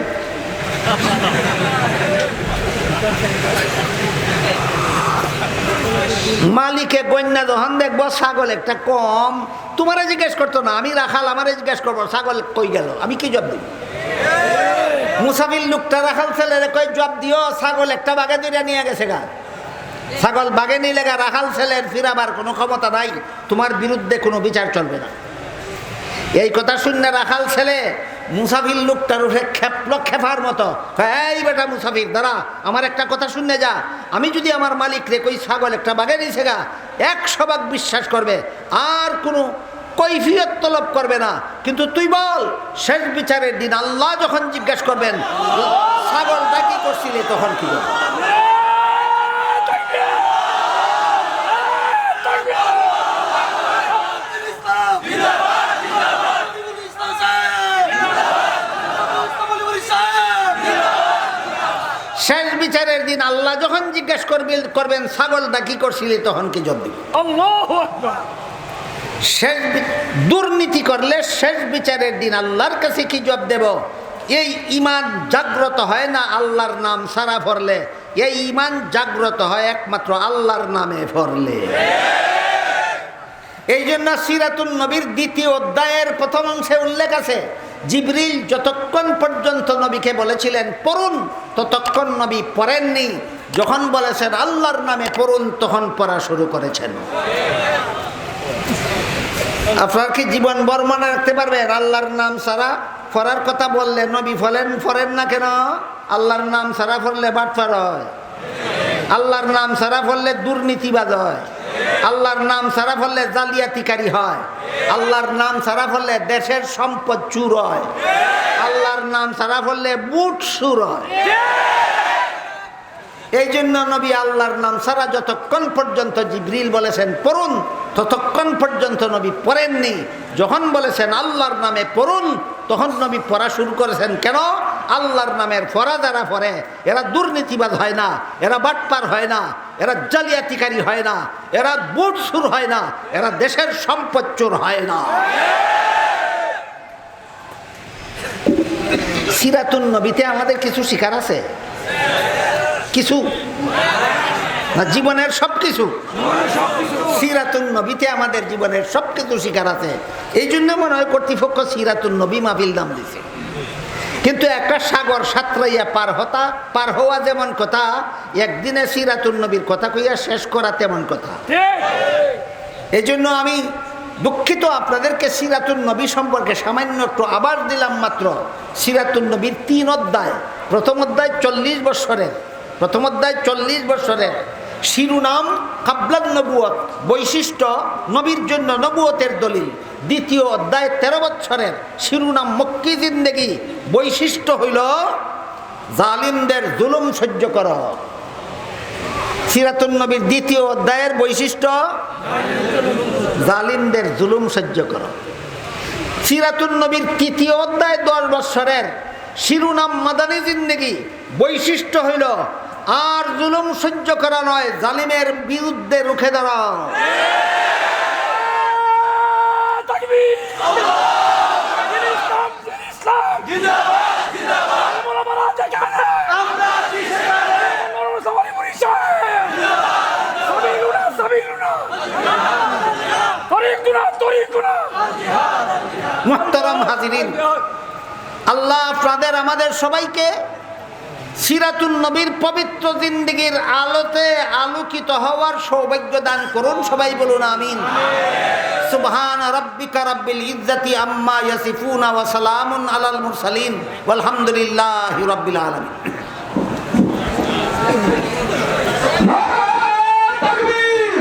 মালিকে গণ্যা যখন দেখবো ছাগল একটা কম, তোমারে জিজ্ঞেস করতো না, আমি রাখাল, আমারে জিজ্ঞেস করবো ছাগল কই গেল, আমি কি জবাব দিব? মুসাফির লোকটা রাখাল ছেলেরে কই, জবাব দিও, ছাগল একটা বাগে ধরে নিয়ে গেছে গা। ছাগল বাগে নিলে গা, রাখাল ছেলের ফিরাবার কোনো ক্ষমতা নাই, তোমার বিরুদ্ধে কোনো বিচার চলবে না। এই কথা শুনে রাখাল ছেলে মুসাফির লোকটার উঠে খেপল খেপার মতো, এই বেটা মুসাফির, দাঁড়া, আমার একটা কথা শুনে যা। আমি যদি আমার মালিক রে কই ছাগল একটা বাগে নিয়েছে গা, 100 ভাগ বিশ্বাস করবে, আর কোনো কৈফিয়ত তলব করবে না। কিন্তু তুই বল, শেষ বিচারের দিন আল্লাহ যখন জিজ্ঞাসা করবেন ছাগলটা কি করছিলি, তখন কি করবে? শেষ বিচারের দিন আল্লাহ যখন জিজ্ঞাসা করবেন ছাগলটা কি করছিলি, তখন কি জবাব দিবি? শেষ দুর্নীতি করলে শেষ বিচারের দিন আল্লাহর কাছে কি জবাব দেব? এই ঈমান জাগ্রত হয় না আল্লাহর নাম সারা পড়লে, এই ঈমান জাগ্রত হয় একমাত্র আল্লাহর নামে পড়লে। এই জন্য সিরাতুন নবীর 2য় অধ্যায়ের প্রথম অংশে উল্লেখ আছে, জিবরিল যতক্ষণ পর্যন্ত নবীকে বলেছিলেন পড়ুন, ততক্ষণ নবী পড়েননি। যখন বলেছেন আল্লাহর নামে পড়ুন, তখন পড়া শুরু করেছেন। আপনার কি জীবন বর্ণনা রাখতে পারবেন আল্লাহর নাম ছাড়া পড়ার কথা বললে? নবী পড়েন না কেন? আল্লাহর নাম ছাড়া পড়লে বাটপার হয়, আল্লাহর নাম ছাড়া পড়লে দুর্নীতিবাজ হয়, আল্লাহর নাম ছাড়া পড়লে জালিয়াতিকারী হয়, আল্লাহর নাম ছাড়া পড়লে দেশের সম্পদ চুর হয়, আল্লাহর নাম ছাড়া পড়লে বুট চুর হয়। এই জন্য নবী আল্লাহর নাম ছাড়া যতক্ষণ পর্যন্ত জিবরিল বলেছেন পড়ুন, ততক্ষণ পর্যন্ত নবী পড়েননি। যখন বলেছেন আল্লাহর নামে পড়ুন, তখন নবী পড়া শুরু করেছেন। কেন? আল্লাহর নামের পড়া যারা পড়ে এরা দুর্নীতিবাজ হয় না, এরা বাটপার হয় না, এরা জালিয়াতিকারী হয় না, এরা বুট চুর হয় না, এরা দেশের সম্পদ চোর হয় না। সিরাতুন নবীতে আমাদের কিছু শিকার আছে, কিছু না জীবনের সবকিছু সিরাতুন নবীতে আমাদের জীবনের সবকিছু শিকার আছে। এই জন্য মনে হয় কর্তৃপক্ষ সিরাতুন নবী মাহফিল নাম দিছে। কিন্তু একটা সাগর সাঁতরাইয়া পার হওয়া যেমন কথা, একদিনে সিরাতুন নবীর কথা কইয়া শেষ করা তেমন কথা। এই জন্য আমি দুঃখিত, আপনাদেরকে সিরাতুন নবী সম্পর্কে সামান্য একটু আবার দিলাম মাত্র। সিরাতুন নবীর 3 অধ্যায়। প্রথম অধ্যায় 40 বৎসরের, প্রথম অধ্যায় 40 বৎসরের শিরোনাম কাবলান নবুয়ত, বৈশিষ্ট্য নবীর জন্য নবুয়তের দলিল। দ্বিতীয় অধ্যায় 13 বৎসরের শিরোনাম মক্কি জিন্দেগি, বৈশিষ্ট্য হইল জালিমদের জুলুম সহ্য কর। সিরাতুন নবীর দ্বিতীয় অধ্যায়ের বৈশিষ্ট্য জালিমদের জুলুম সহ্য কর। সিরাতুন নবীর তৃতীয় অধ্যায় 10 বৎসরের শিরোনাম মাদানী জিন্দেগি, বৈশিষ্ট্য হইল আর জুলুম সহ্য করা নয়, জালিমের বিরুদ্ধে রুখে দাঁড়াও। মুহতারাম হাজিরিন, আল্লাহ আপনাদের আমাদের সবাইকে সিরাতুন নবীর পবিত্র জিন্দেগির আলোতে আলোকিত হওয়ার সৌভাগ্য দান করুন। সবাই বলুন আমিন। সুবহান রাব্বিকা রাব্বিল ইজ্জাতি আম্মা ইয়াসিফুন ওয়া সালামুন আলাল মুরসালিন ওয়ালহামদুলিল্লাহি রাব্বিল আলামিন। তাকবীর!